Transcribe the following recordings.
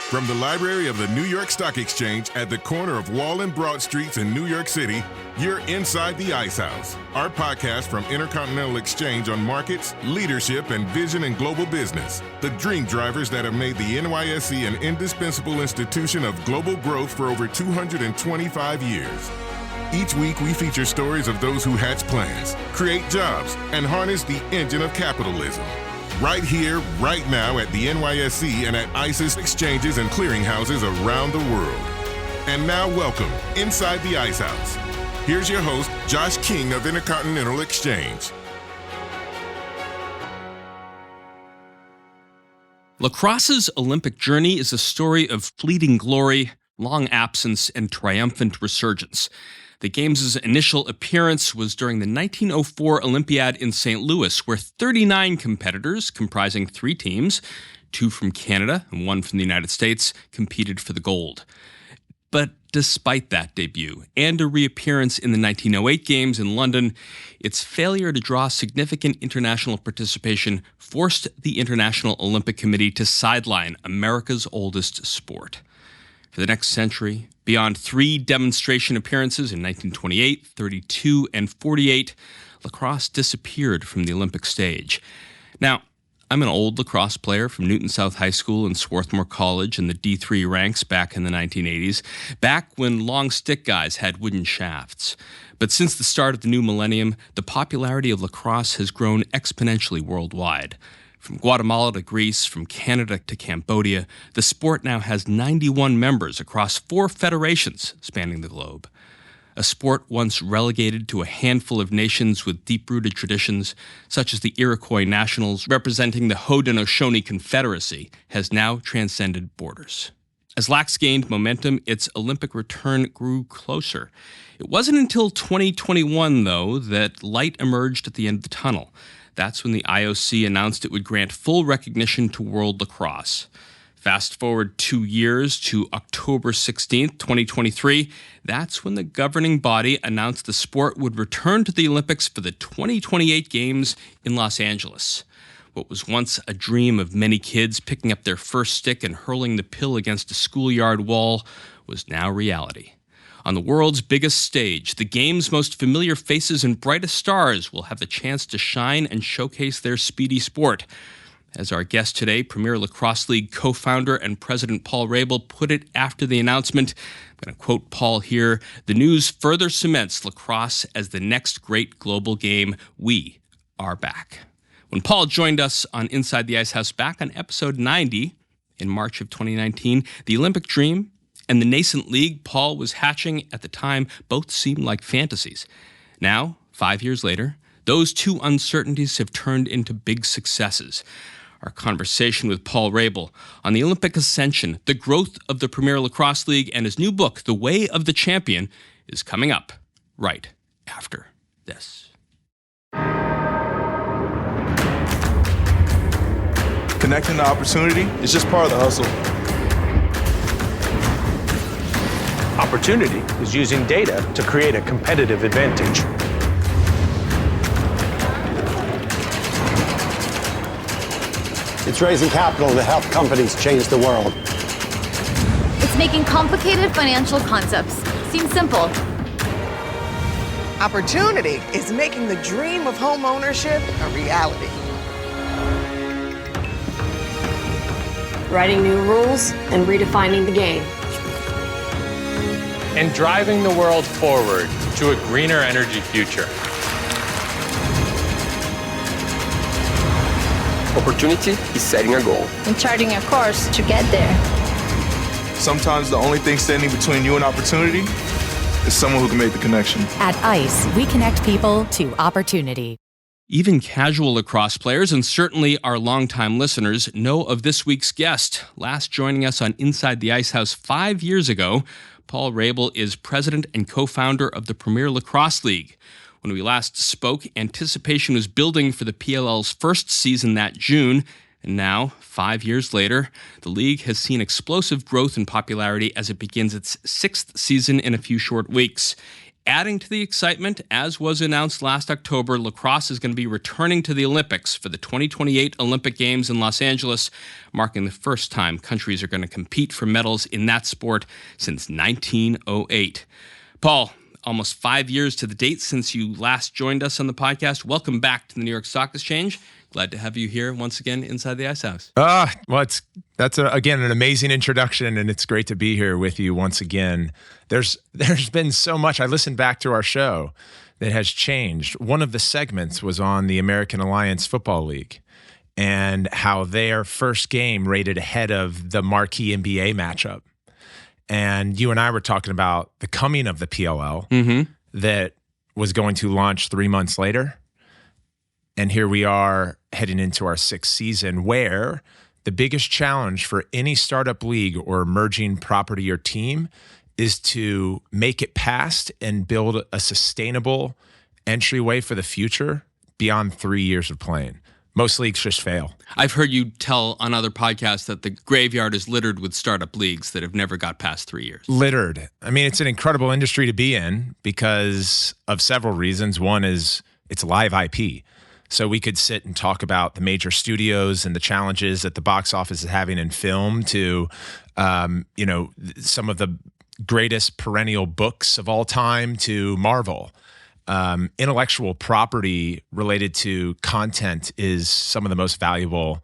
From the library of the New York Stock Exchange at the corner of Wall and Broad Streets in New York City, you're inside the Ice House, our podcast from Intercontinental Exchange on markets, leadership, and vision in global business. The dream drivers that have made the NYSE an indispensable institution of global growth for over 225 years. Each week, we feature stories of those who hatch plans, create jobs, and harness the engine of capitalism. Right here, right now at the NYSE and at ICE's exchanges and clearinghouses around the world. And now welcome inside the Ice House. Here's your host, Josh King of Intercontinental Exchange. Lacrosse's Olympic journey is a story of fleeting glory, long absence, and triumphant resurgence. The Games' initial appearance was during the 1904 Olympiad in St. Louis, where 39 competitors, comprising 3 teams, 2 from Canada and 1 from the United States, competed for the gold. But despite that debut and a reappearance in the 1908 Games in London, its failure to draw significant international participation forced the International Olympic Committee to sideline America's oldest sport. For the next century, beyond 3 demonstration appearances in 1928, 32, and 48, lacrosse disappeared from the Olympic stage. Now, I'm an old lacrosse player from Newton South High School and Swarthmore College in the D3 ranks back in the 1980s, back when long stick guys had wooden shafts. But since the start of the new millennium, the popularity of lacrosse has grown exponentially worldwide. From Guatemala to Greece, from Canada to Cambodia, the sport now has 91 members across 4 federations spanning the globe. A sport once relegated to a handful of nations with deep-rooted traditions, such as the Iroquois Nationals representing the Haudenosaunee Confederacy, has now transcended borders. As lax gained momentum, its Olympic return grew closer. It wasn't until 2021, though, that light emerged at the end of the tunnel. That's when the IOC announced it would grant full recognition to World Lacrosse. Fast forward 2 years to October 16th, 2023, that's when the governing body announced the sport would return to the Olympics for the 2028 Games in Los Angeles. What was once a dream of many kids picking up their first stick and hurling the pill against a schoolyard wall was now reality. On the world's biggest stage, the game's most familiar faces and brightest stars will have the chance to shine and showcase their speedy sport. As our guest today, Premier Lacrosse League co-founder and president Paul Rabil put it after the announcement, I'm going to quote Paul here, "The news further cements lacrosse as the next great global game. We are back." When Paul joined us on Inside the Ice House back on episode 90 in March of 2019, the Olympic dream and the nascent league Paul was hatching at the time both seemed like fantasies. Now, 5 years later, those 2 uncertainties have turned into big successes. Our conversation with Paul Rabil on the Olympic ascension, the growth of the Premier Lacrosse League, and his new book, The Way of the Champion, is coming up right after this. Connecting to opportunity is just part of the hustle. Opportunity is using data to create a competitive advantage. It's raising capital to help companies change the world. It's making complicated financial concepts seem simple. Opportunity is making the dream of home ownership a reality. Writing new rules and redefining the game. And driving the world forward to a greener energy future. Opportunity is setting a goal and charting a course to get there. Sometimes the only thing standing between you and opportunity is someone who can make the connection. At ICE, we connect people to opportunity. Even casual lacrosse players, and certainly our longtime listeners, know of this week's guest. Last joining us on Inside the Ice House 5 years ago, Paul Rabil is president and co-founder of the Premier Lacrosse League. When we last spoke, anticipation was building for the PLL's first season that June, and now, 5 years later, the league has seen explosive growth in popularity as it begins its 6th season in a few short weeks. Adding to the excitement, as was announced last October, lacrosse is going to be returning to the Olympics for the 2028 Olympic Games in Los Angeles, marking the first time countries are going to compete for medals in that sport since 1908. Paul, almost 5 years to the date since you last joined us on the podcast. Welcome back to the New York Stock Exchange. Glad to have you here once again inside the Ice House. Again an amazing introduction, and it's great to be here with you once again. There's been so much. I listened back to our show that has changed. One of the segments was on the American Alliance Football League and how their first game rated ahead of the marquee NBA matchup. And you and I were talking about the coming of the PLL that was going to launch 3 months later. And here we are heading into our 6th season, where the biggest challenge for any startup league or emerging property or team is to make it past and build a sustainable entryway for the future beyond 3 years of playing. Most leagues just fail. I've heard you tell on other podcasts that the graveyard is littered with startup leagues that have never got past 3 years. Littered. I mean, it's an incredible industry to be in because of several reasons. One is it's live IP. So we could sit and talk about the major studios and the challenges that the box office is having in film to, some of the greatest perennial books of all time to Marvel. Intellectual property related to content is some of the most valuable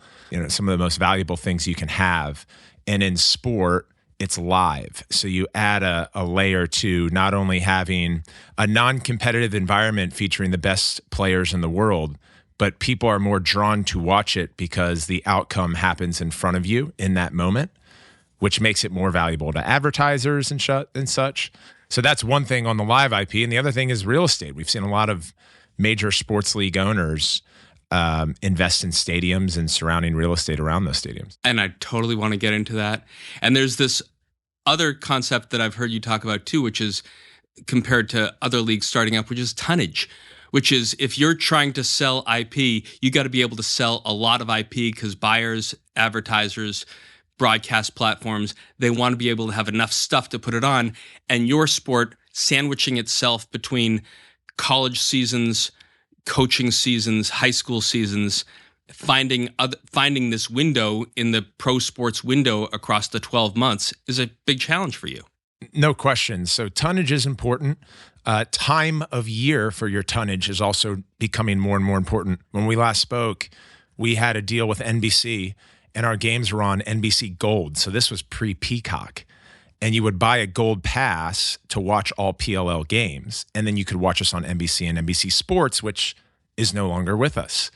things you can have. And in sport, it's live. So you add a layer to not only having a non-competitive environment featuring the best players in the world, but people are more drawn to watch it because the outcome happens in front of you in that moment, which makes it more valuable to advertisers and such. So that's one thing on the live IP. And the other thing is real estate. We've seen a lot of major sports league owners invest in stadiums and surrounding real estate around those stadiums. And I totally want to get into that. And there's this other concept that I've heard you talk about too, which is compared to other leagues starting up, which is tonnage. Which is, if you're trying to sell IP, you got to be able to sell a lot of IP because buyers, advertisers, broadcast platforms, they want to be able to have enough stuff to put it on. And your sport sandwiching itself between college seasons, coaching seasons, high school seasons, finding this window in the pro sports window across the 12 months is a big challenge for you. No question. So tonnage is important. Time of year for your tonnage is also becoming more and more important. When we last spoke, we had a deal with NBC, and our games were on NBC Gold. So this was pre-Peacock. And you would buy a gold pass to watch all PLL games, and then you could watch us on NBC and NBC Sports, which is no longer with us.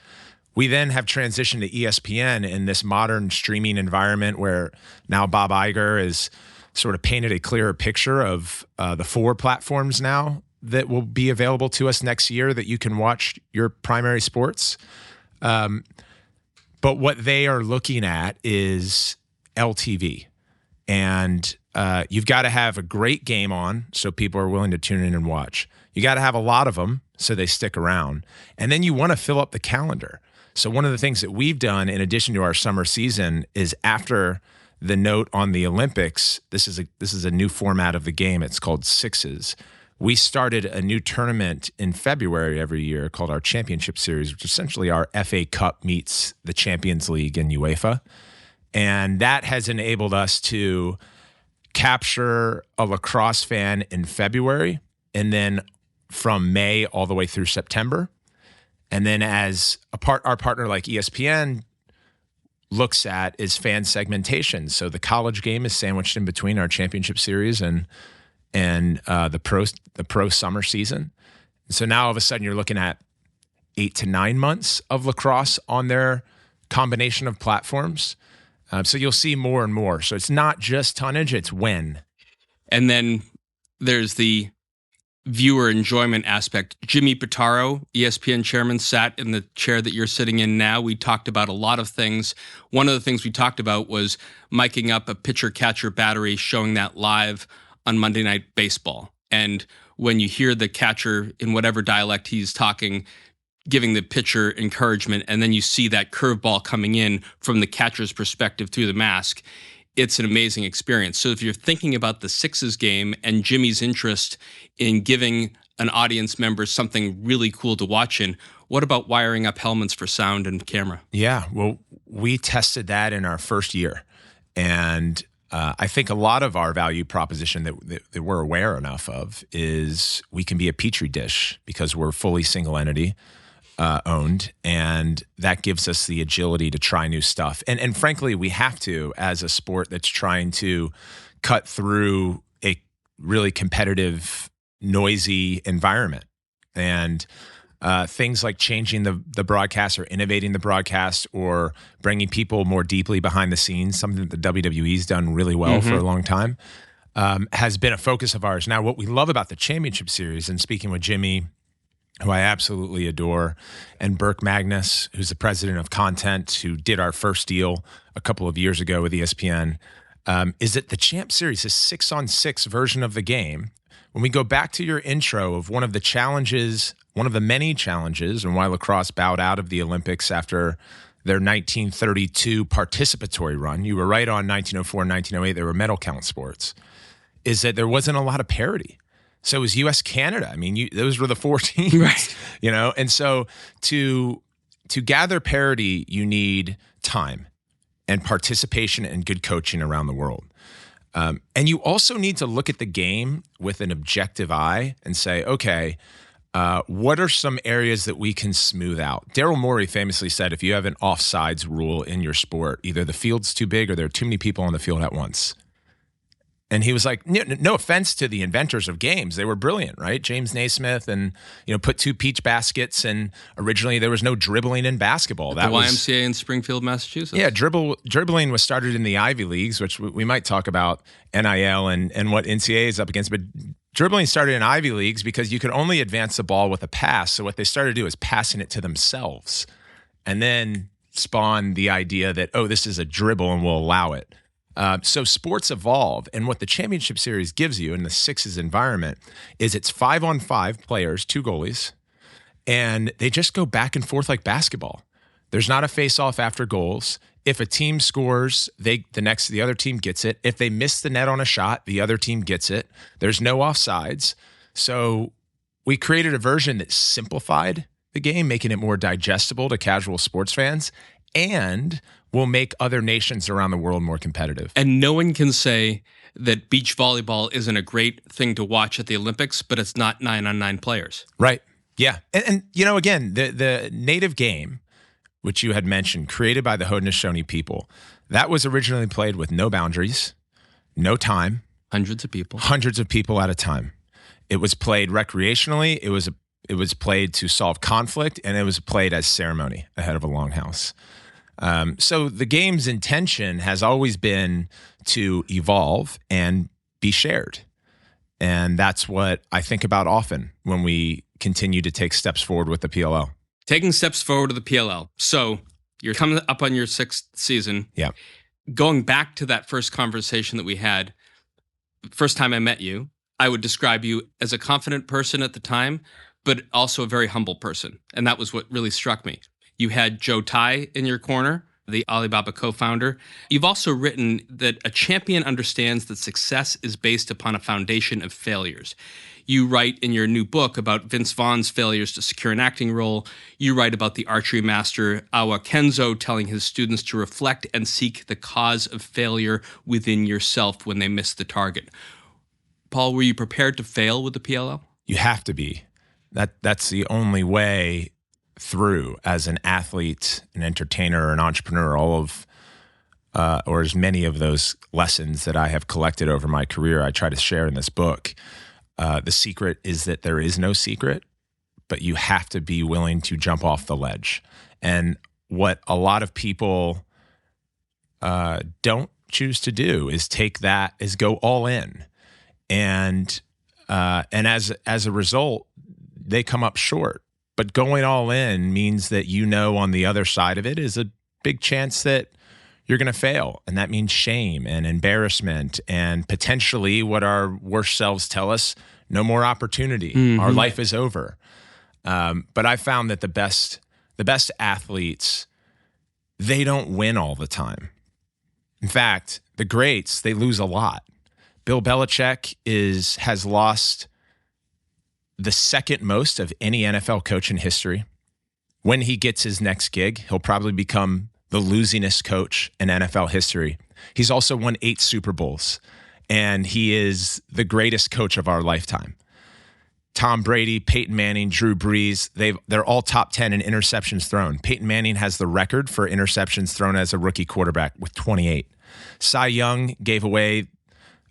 We then have transitioned to ESPN in this modern streaming environment where now Bob Iger is sort of painted a clearer picture of the 4 platforms now that will be available to us next year that you can watch your primary sports. But what they are looking at is LTV. And you've got to have a great game on so people are willing to tune in and watch. You got to have a lot of them so they stick around. And then you want to fill up the calendar. So one of the things that we've done in addition to our summer season is after the note on the Olympics, this is a new format of the game. It's called Sixes. We started a new tournament in February every year called our Championship Series, which is essentially our FA Cup meets the Champions League in UEFA. And that has enabled us to capture a lacrosse fan in February and then from May all the way through September. And then as our partner like ESPN looks at is fan segmentation. So the college game is sandwiched in between our Championship Series and the pro summer season. So now all of a sudden you're looking at 8 to 9 months of lacrosse on their combination of platforms. So you'll see more and more. So it's not just tonnage, it's when. And then there's the viewer enjoyment aspect. Jimmy Pitaro, ESPN chairman, sat in the chair that you're sitting in now. We talked about a lot of things. One of the things we talked about was miking up a pitcher-catcher battery, showing that live on Monday Night Baseball. And when you hear the catcher in whatever dialect he's talking, giving the pitcher encouragement, and then you see that curveball coming in from the catcher's perspective through the mask, it's an amazing experience. So if you're thinking about the Sixes game and Jimmy's interest in giving an audience member something really cool to watch in, what about wiring up helmets for sound and camera? Yeah, well, we tested that in our first year. And I think a lot of our value proposition that we're aware enough of is we can be a petri dish because we're fully single entity owned, and that gives us the agility to try new stuff. And frankly, we have to as a sport that's trying to cut through a really competitive, noisy environment. And things like changing the broadcast or innovating the broadcast or bringing people more deeply behind the scenes, something that the WWE's done really well for a long time, has been a focus of ours. Now, what we love about the Championship Series, and speaking with Jimmy, who I absolutely adore, and Burke Magnus, who's the president of content, who did our first deal a couple of years ago with ESPN, is that the Champ Series is 6-on-6 version of the game. When we go back to your intro of one of the challenges, one of the many challenges, and why lacrosse bowed out of the Olympics after their 1932 participatory run, you were right on 1904 and 1908, they were medal count sports, is that there wasn't a lot of parity. So it was U.S.-Canada. I mean, those were the 4 teams, right? And so to gather parity, you need time and participation and good coaching around the world. And you also need to look at the game with an objective eye and say, okay, what are some areas that we can smooth out? Daryl Morey famously said, if you have an offsides rule in your sport, either the field's too big or there are too many people on the field at once. And he was like, no offense to the inventors of games. They were brilliant, right? James Naismith and, put 2 peach baskets. And originally there was no dribbling in basketball. That was YMCA in Springfield, Massachusetts. Yeah, dribbling was started in the Ivy Leagues, which we might talk about NIL and what NCAA is up against. But dribbling started in Ivy Leagues because you could only advance the ball with a pass. So what they started to do is passing it to themselves and then spawn the idea that, this is a dribble and we'll allow it. So sports evolve, and what the Championship Series gives you in the Sixes environment is it's 5-on-5 players, 2 goalies, and they just go back and forth like basketball. There's not a face-off after goals. If a team scores, the other team gets it. If they miss the net on a shot, the other team gets it. There's no offsides. So we created a version that simplified the game, making it more digestible to casual sports fans, and will make other nations around the world more competitive. And no one can say that beach volleyball isn't a great thing to watch at the Olympics, but it's not 9-on-9 players. Right. Yeah. And again, the native game, which you had mentioned, created by the Haudenosaunee people, that was originally played with no boundaries, no time. Hundreds of people at a time. It was played recreationally. It was played to solve conflict, and it was played as ceremony ahead of a longhouse. So the game's intention has always been to evolve and be shared. And that's what I think about often when we continue to take steps forward with the PLL. Taking steps forward with the PLL. So you're coming up on your 6th season. Yeah. Going back to that first conversation that we had, first time I met you, I would describe you as a confident person at the time, but also a very humble person. And that was what really struck me. You had Joe Tai in your corner, the Alibaba co-founder. You've also written that a champion understands that success is based upon a foundation of failures. You write in your new book about Vince Vaughn's failures to secure an acting role. You write about the archery master Awa Kenzo telling his students to reflect and seek the cause of failure within yourself when they miss the target. Paul, were you prepared to fail with the PLL? You have to be. That's the only way through as an athlete, an entertainer, an entrepreneur. All of, or as many of those lessons that I have collected over my career, I try to share in this book. The secret is that there is no secret, but you have to be willing to jump off the ledge. And what a lot of people don't choose to do is go all in. And as a result, they come up short. But going all in means that on the other side of it is a big chance that you're going to fail. And that means shame and embarrassment and potentially what our worst selves tell us, no more opportunity. Mm-hmm. Our life is over. But I found that the best athletes, they don't win all the time. In fact, the greats, they lose a lot. Bill Belichick has lost the second most of any NFL coach in history. When he gets his next gig, he'll probably become the losingest coach in NFL history. He's also won 8 Super Bowls, and he is the greatest coach of our lifetime. Tom Brady, Peyton Manning, Drew Brees, they're all top 10 in interceptions thrown. Peyton Manning has the record for interceptions thrown as a rookie quarterback with 28. Cy Young gave away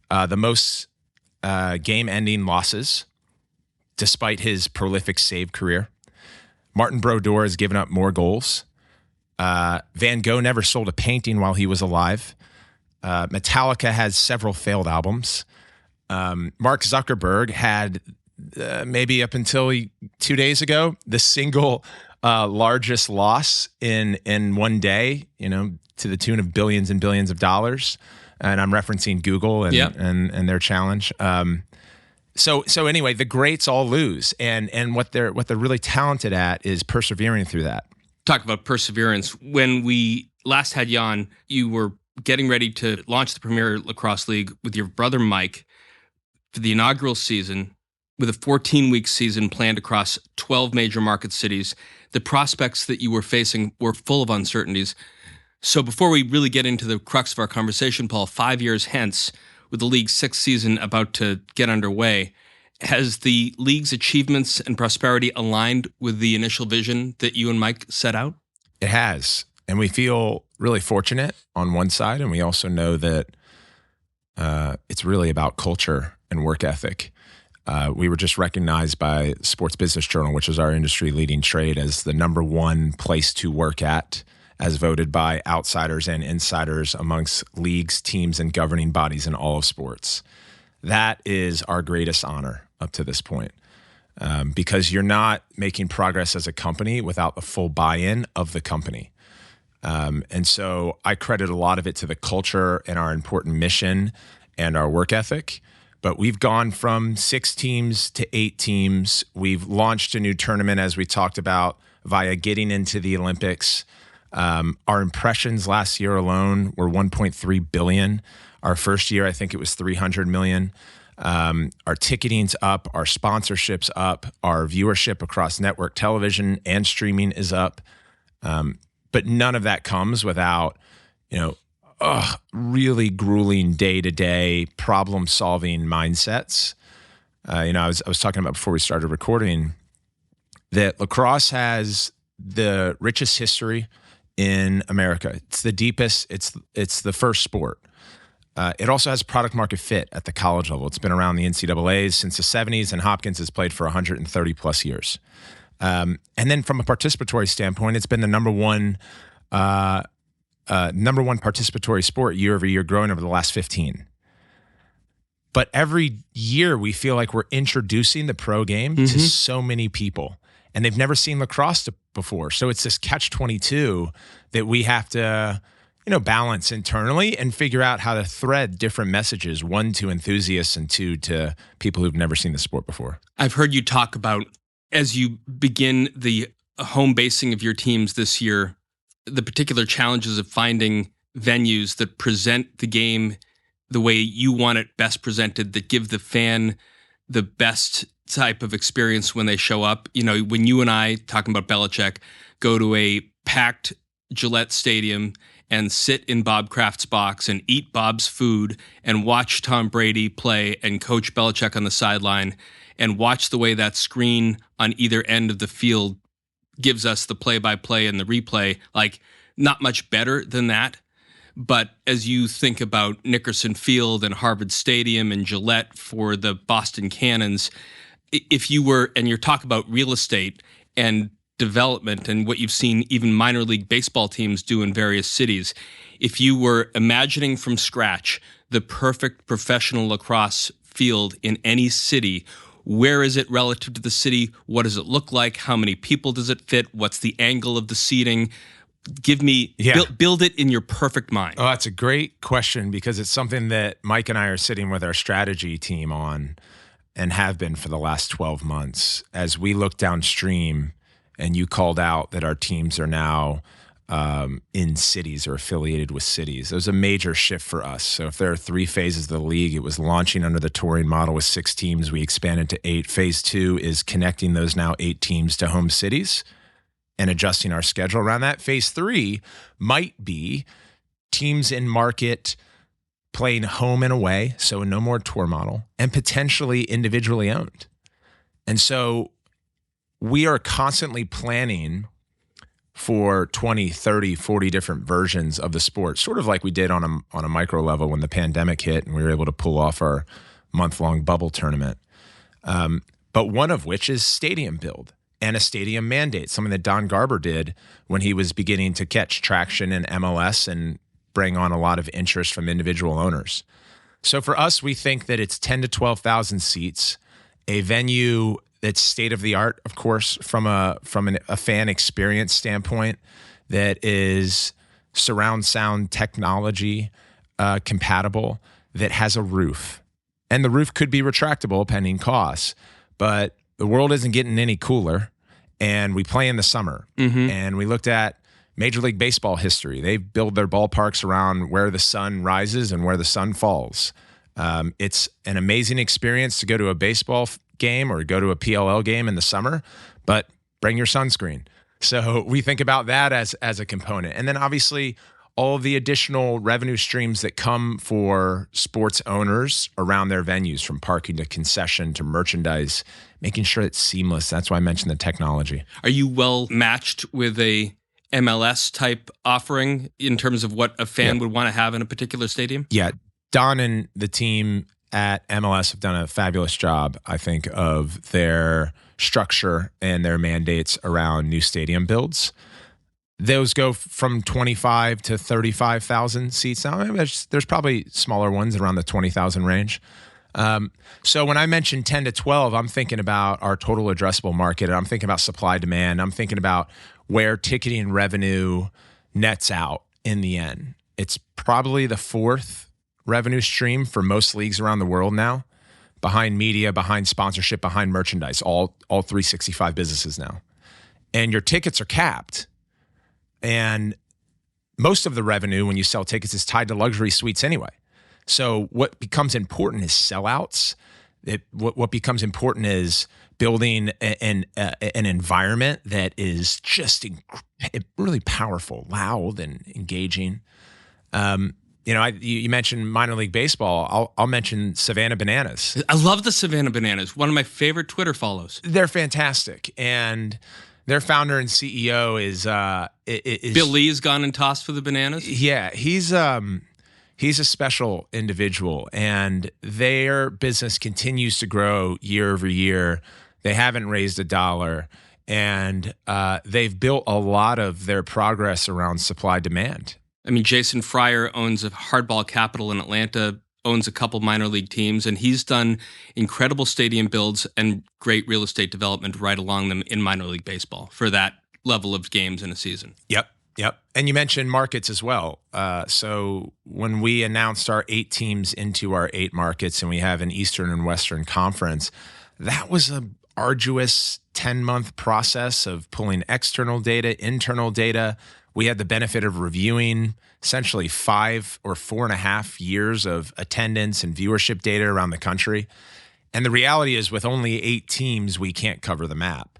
the most game-ending losses despite his prolific save career. Martin Brodeur has given up more goals. Van Gogh never sold a painting while he was alive. Metallica has several failed albums. Mark Zuckerberg had maybe up until 2 days ago, the single largest loss in one day, to the tune of billions and billions of dollars. And I'm referencing Google and their challenge. So anyway, the greats all lose, and what they're really talented at is persevering through that. Talk about perseverance. When we last had you on, you were getting ready to launch the Premier Lacrosse League with your brother Mike for the inaugural season, with a 14-week season planned across 12 major market cities. The prospects that you were facing were full of uncertainties. So before we really get into the crux of our conversation, Paul, 5 years hence, with the league's 6th season about to get underway, has the league's achievements and prosperity aligned with the initial vision that you and Mike set out? It has. And we feel really fortunate on one side, and we also know that it's really about culture and work ethic. We were just recognized by Sports Business Journal, which is our industry-leading trade, as the #1 place to work at, as voted by outsiders and insiders amongst leagues, teams, and governing bodies in all of sports. That is our greatest honor up to this point, because you're not making progress as a company without the full buy-in of the company. And so I credit a lot of it to the culture and our important mission and our work ethic. But we've gone from 6 teams to 8 teams. We've launched a new tournament, as we talked about, via getting into the Olympics. Our impressions last year alone were 1.3 billion. Our first year, I think it was 300 million. Our ticketing's up, our sponsorship's up, our viewership across network television and streaming is up. But none of that comes without, really grueling day-to-day problem-solving mindsets. I was talking about before we started recording that lacrosse has the richest history in America. It's the deepest. It's the first sport. It also has product market fit at the college level. It's been around the NCAAs since the 70s, and Hopkins has played for 130 plus years. And then from a participatory standpoint, it's been the number one participatory sport year over year, growing over the last 15. But every year we feel like we're introducing the pro game to so many people, and they've never seen lacrosse before. So it's this catch-22 that we have to, balance internally and figure out how to thread different messages, 1 to enthusiasts and 2 to people who've never seen the sport before. I've heard you talk about, as you begin the home basing of your teams this year, the particular challenges of finding venues that present the game the way you want it best presented, that give the fan the best type of experience when they show up. When you and I, talking about Belichick, go to a packed Gillette Stadium and sit in Bob Kraft's box and eat Bob's food and watch Tom Brady play and Coach Belichick on the sideline and watch the way that screen on either end of the field gives us the play-by-play and the replay, like not much better than that. But as you think about Nickerson Field and Harvard Stadium and Gillette for the Boston Cannons, if you were, and you're talking about real estate and development and what you've seen even minor league baseball teams do in various cities, if you were imagining from scratch the perfect professional lacrosse field in any city, where is it relative to the city? What does it look like? How many people does it fit? What's the angle of the seating? Give me, build it in your perfect mind. Oh, that's a great question, because it's something that Mike and I are sitting with our strategy team on and have been for the last 12 months. As we look downstream, and you called out that our teams are now in cities or affiliated with cities. It was a major shift for us. So if there are 3 phases of the league, it was launching under the touring model with 6 teams. We expanded to 8. Phase 2 is connecting those now 8 teams to home cities and adjusting our schedule around that. Phase 3 might be teams in market playing home and away, so no more tour model, and potentially individually owned. And so we are constantly planning for 20, 30, 40 different versions of the sport, sort of like we did on a micro level when the pandemic hit and we were able to pull off our month-long bubble tournament. But one of which is stadium build and a stadium mandate, something that Don Garber did when he was beginning to catch traction in MLS and bring on a lot of interest from individual owners. So for us, we think that it's 10 to 12,000 seats, a venue that's state of the art, of course, from a fan experience standpoint, that is surround sound technology compatible, that has a roof. And the roof could be retractable pending costs, but the world isn't getting any cooler. And we play in the summer. Mm-hmm. And we looked at Major League Baseball history. They build their ballparks around where the sun rises and where the sun falls. It's an amazing experience to go to a baseball game or go to a PLL game in the summer, but bring your sunscreen. So we think about that as a component. And then obviously all of the additional revenue streams that come for sports owners around their venues, from parking to concession to merchandise, making sure it's seamless. That's why I mentioned the technology. Are you well matched with a MLS type offering in terms of what a fan would want to have in a particular stadium? Yeah. Don and the team at MLS have done a fabulous job, I think, of their structure and their mandates around new stadium builds. Those go from 25 to 35,000 seats now. There's probably smaller ones around the 20,000 range. So when I mention 10 to 12, I'm thinking about our total addressable market. I'm thinking about supply demand. I'm thinking about where ticketing revenue nets out in the end. It's probably the 4th revenue stream for most leagues around the world now, behind media, behind sponsorship, behind merchandise, all 365 businesses now. And your tickets are capped. And most of the revenue when you sell tickets is tied to luxury suites anyway. So what becomes important is sellouts. What becomes important is building an environment that is just really powerful, loud, and engaging. You mentioned minor league baseball. I'll mention Savannah Bananas. I love the Savannah Bananas. One of my favorite Twitter follows. They're fantastic, and their founder and CEO is Bill Lee's gone and tossed for the Bananas. Yeah, he's a special individual, and their business continues to grow year over year. They haven't raised $1, and they've built a lot of their progress around supply demand. I mean, Jason Fryer owns a hardball capital in Atlanta, owns a couple minor league teams, and he's done incredible stadium builds and great real estate development right along them in minor league baseball for that level of games in a season. Yep. And you mentioned markets as well. So when we announced our 8 teams into our 8 markets, and we have an Eastern and Western Conference, that was an arduous 10-month process of pulling external data, internal data. We had the benefit of reviewing essentially 5 or 4.5 years of attendance and viewership data around the country. And the reality is, with only 8 teams, we can't cover the map.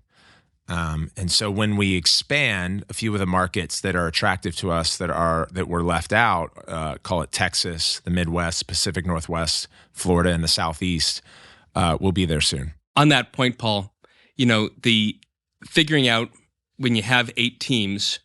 And so when we expand a few of the markets that are attractive to us that were left out, call it Texas, the Midwest, Pacific Northwest, Florida, and the Southeast, we'll be there soon. On that point, Paul, the figuring out when you have 8 teams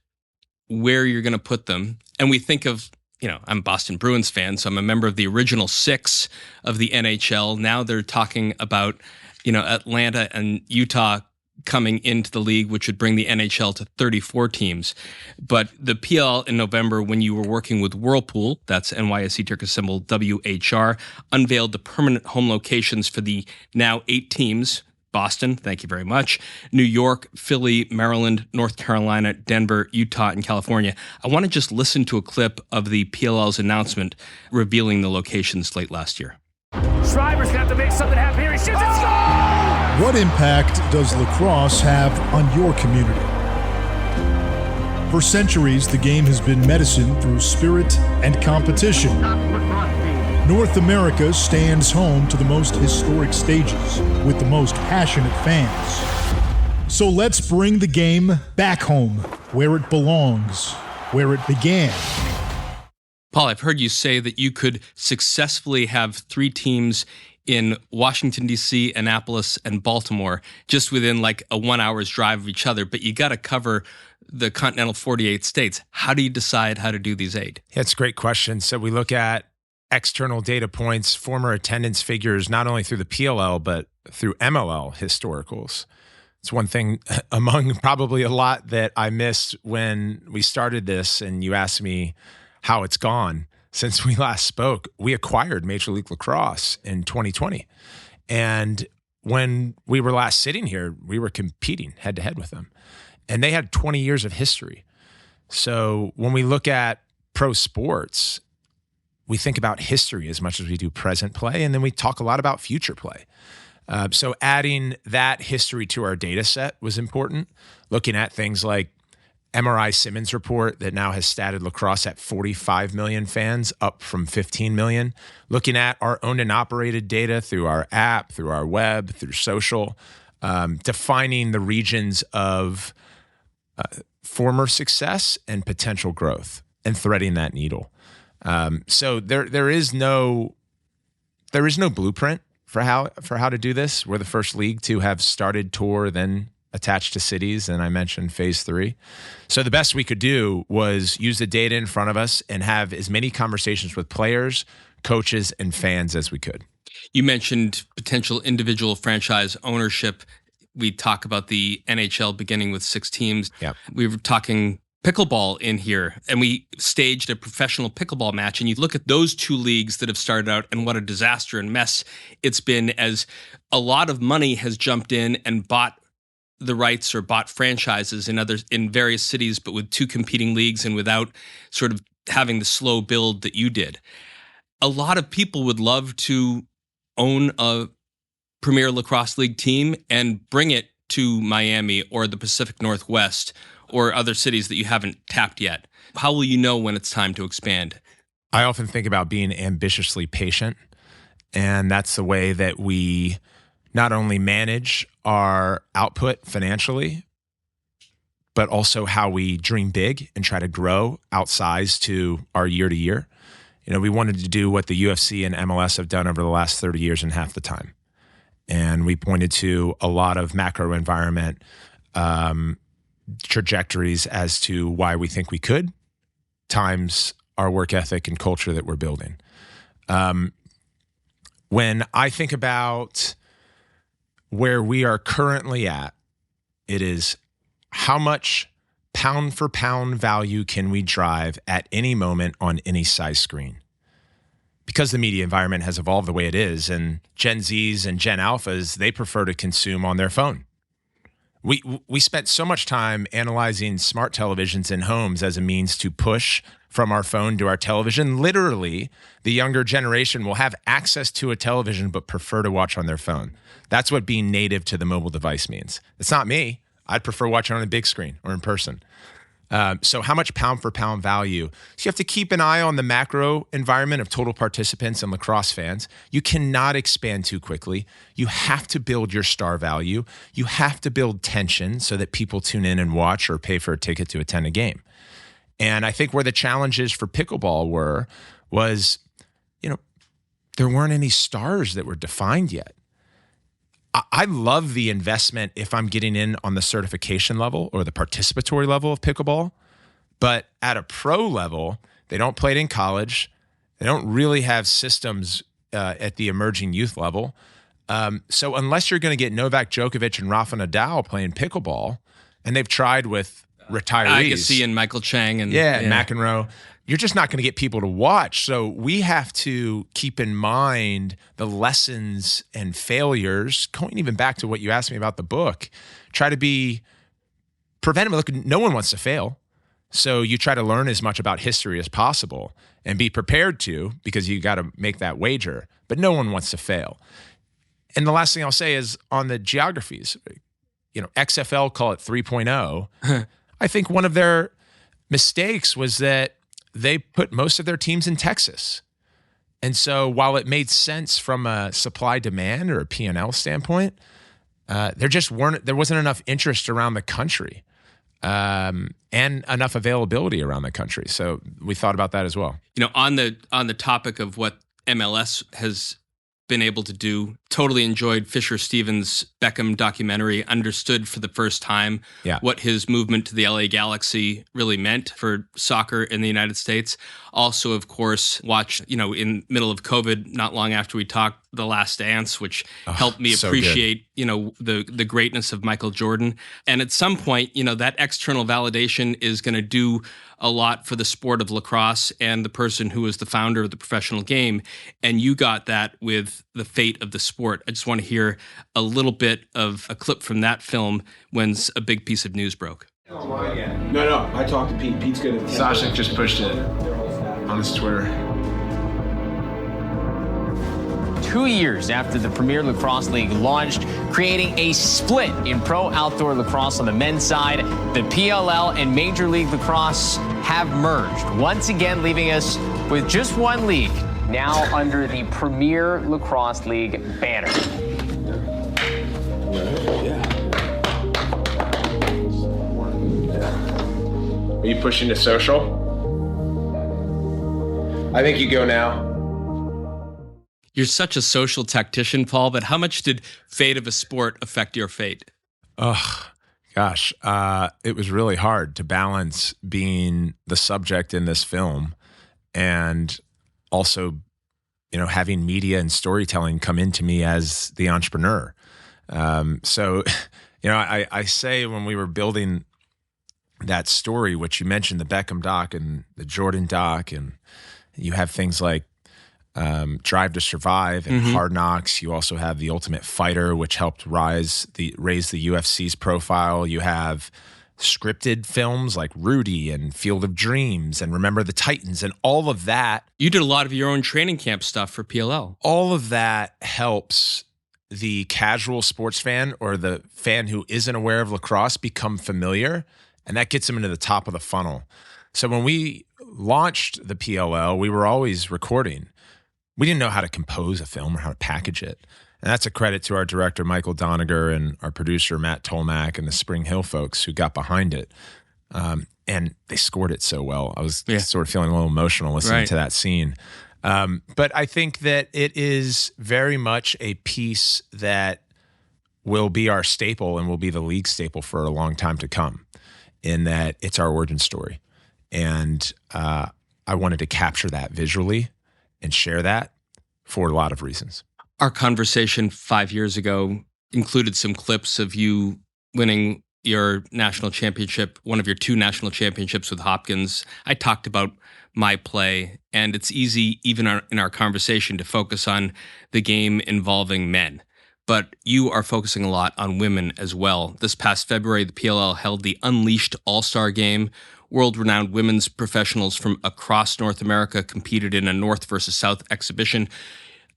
where you're going to put them, and we think of, I'm a Boston Bruins fan, so I'm a member of the original 6 of the NHL. Now they're talking about, Atlanta and Utah coming into the league, which would bring the NHL to 34 teams. But the PL in November, when you were working with Whirlpool, that's NYSE ticker symbol WHR, unveiled the permanent home locations for the now 8 teams. Boston, thank you very much. New York, Philly, Maryland, North Carolina, Denver, Utah, and California. I want to just listen to a clip of the PLL's announcement revealing the locations late last year. Schreiber's got to make something happen here. He shoots and scores! What impact does lacrosse have on your community? For centuries, the game has been medicine through spirit and competition. North America stands home to the most historic stages with the most passionate fans. So let's bring the game back home, where it belongs, where it began. Paul, I've heard you say that you could successfully have 3 teams in Washington, D.C., Annapolis, and Baltimore just within like a 1 hour's drive of each other, but you got to cover the continental 48 states. How do you decide how to do these 8? Yeah, it's a great question. So we look at external data points, former attendance figures, not only through the PLL, but through MLL historicals. It's one thing among probably a lot that I missed when we started this and you asked me how it's gone since we last spoke. We acquired Major League Lacrosse in 2020. And when we were last sitting here, we were competing head to head with them. And they had 20 years of history. So when we look at pro sports, we think about history as much as we do present play. And then we talk a lot about future play. So adding that history to our data set was important. Looking at things like MRI Simmons report that now has statted lacrosse at 45 million fans, up from 15 million. Looking at our owned and operated data through our app, through our web, through social, defining the regions of former success and potential growth and threading that needle. So there is no blueprint for how to do this. We're the first league to have started tour, then attached to cities, and I mentioned phase 3. So the best we could do was use the data in front of us and have as many conversations with players, coaches, and fans as we could. You mentioned potential individual franchise ownership. We talk about the NHL beginning with 6 teams. Yep. We were talking pickleball in here, and we staged a professional pickleball match, and you look at those 2 leagues that have started out and what a disaster and mess it's been, as a lot of money has jumped in and bought the rights or bought franchises in various cities, but with 2 competing leagues and without sort of having the slow build that you did. A lot of people would love to own a Premier Lacrosse League team and bring it to Miami or the Pacific Northwest or other cities that you haven't tapped yet. How will you know when it's time to expand? I often think about being ambitiously patient, and that's the way that we not only manage our output financially, but also how we dream big and try to grow outsized to our year to year. You know, we wanted to do what the UFC and MLS have done over the last 30 years in half the time. And we pointed to a lot of macro environment trajectories as to why we think we could, times our work ethic and culture that we're building. When I think about where we are currently at, it is how much pound for pound value can we drive at any moment on any size screen? Because the media environment has evolved the way it is, and Gen Zs and Gen Alphas, they prefer to consume on their phone. We spent so much time analyzing smart televisions in homes as a means to push from our phone to our television. Literally, the younger generation will have access to a television but prefer to watch on their phone. That's what being native to the mobile device means. It's not me. I'd prefer watching on a big screen or in person. So how much pound for pound value? So you have to keep an eye on the macro environment of total participants and lacrosse fans. You cannot expand too quickly. You have to build your star value. You have to build tension so that people tune in and watch or pay for a ticket to attend a game. And I think where the challenges for pickleball was, there weren't any stars that were defined yet. I love the investment if I'm getting in on the certification level or the participatory level of pickleball, but at a pro level, they don't play it in college. They don't really have systems at the emerging youth level. So unless you're going to get Novak Djokovic and Rafa Nadal playing pickleball, and they've tried with retirees. Agassi and Michael Chang and McEnroe. You're just not going to get people to watch. So we have to keep in mind the lessons and failures, going even back to what you asked me about the book. Try to be preventative. Look, no one wants to fail. So you try to learn as much about history as possible and be prepared to, because you got to make that wager. But no one wants to fail. And the last thing I'll say is on the geographies, XFL call it 3.0. I think one of their mistakes was that they put most of their teams in Texas. And so while it made sense from a supply demand or a P&L standpoint, there wasn't enough interest around the country and enough availability around the country. So we thought about that as well. On the topic of what MLS has been able to do, totally enjoyed Fisher Stevens' Beckham documentary, understood for the first time what his movement to the LA Galaxy really meant for soccer in the United States. Also, of course, watched, in middle of COVID, not long after we talked, The Last Dance, which helped me appreciate, the greatness of Michael Jordan. And at some point, that external validation is going to do a lot for the sport of lacrosse and the person who is the founder of the professional game. And you got that with the fate of the sport. I just want to hear a little bit of a clip from that film when a big piece of news broke. No, I talked to Pete. Pete's good at Sasha just pushed it on his Twitter. 2 years after the Premier Lacrosse League launched, creating a split in pro outdoor lacrosse on the men's side, the PLL and Major League Lacrosse have merged, once again leaving us with just one league, now under the Premier Lacrosse League banner. Are you pushing to social? I think you go now. You're such a social tactician, Paul, but how much did fate of a sport affect your fate? Oh, gosh. It was really hard to balance being the subject in this film and also, having media and storytelling come into me as the entrepreneur. So, I say when we were building that story, which you mentioned, the Beckham doc and the Jordan doc, and you have things like Drive to Survive and Hard Knocks. You also have The Ultimate Fighter, which helped raise the UFC's profile. You have scripted films like Rudy and Field of Dreams and Remember the Titans and all of that. You did a lot of your own training camp stuff for PLL. All of that helps the casual sports fan or the fan who isn't aware of lacrosse become familiar, and that gets them into the top of the funnel. So when we launched the PLL, we were always recording. We didn't know how to compose a film or how to package it. And that's a credit to our director, Michael Doniger, and our producer, Matt Tolmack, and the Spring Hill folks who got behind it. And they scored it so well. I was sort of feeling a little emotional listening to that scene. But I think that it is very much a piece that will be our staple and will be the league staple for a long time to come, in that it's our origin story. And I wanted to capture that visually and share that for a lot of reasons. Our conversation 5 years ago included some clips of you winning your national championship, one of your 2 national championships with Hopkins. I talked about my play, and it's easy, even in our conversation, to focus on the game involving men. But you are focusing a lot on women as well. This past February, the PLL held the Unleashed All-Star Game. World-renowned women's professionals from across North America competed in a North versus South exhibition.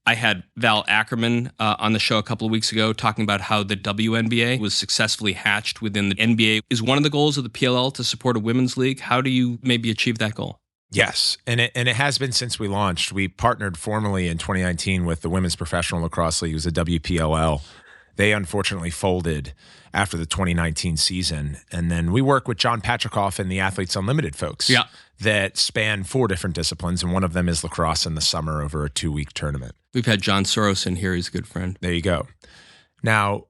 I had Val Ackerman on the show a couple of weeks ago talking about how the WNBA was successfully hatched within the NBA. Is one of the goals of the PLL to support a women's league? How do you maybe achieve that goal? Yes, and it has been since we launched. We partnered formally in 2019 with the Women's Professional Lacrosse League. It was the WPLL. They unfortunately folded after the 2019 season. And then we work with John Patrikoff and the Athletes Unlimited folks that span 4 different disciplines. And one of them is lacrosse in the summer over a 2-week tournament. We've had John Soros in here. He's a good friend. There you go. Now,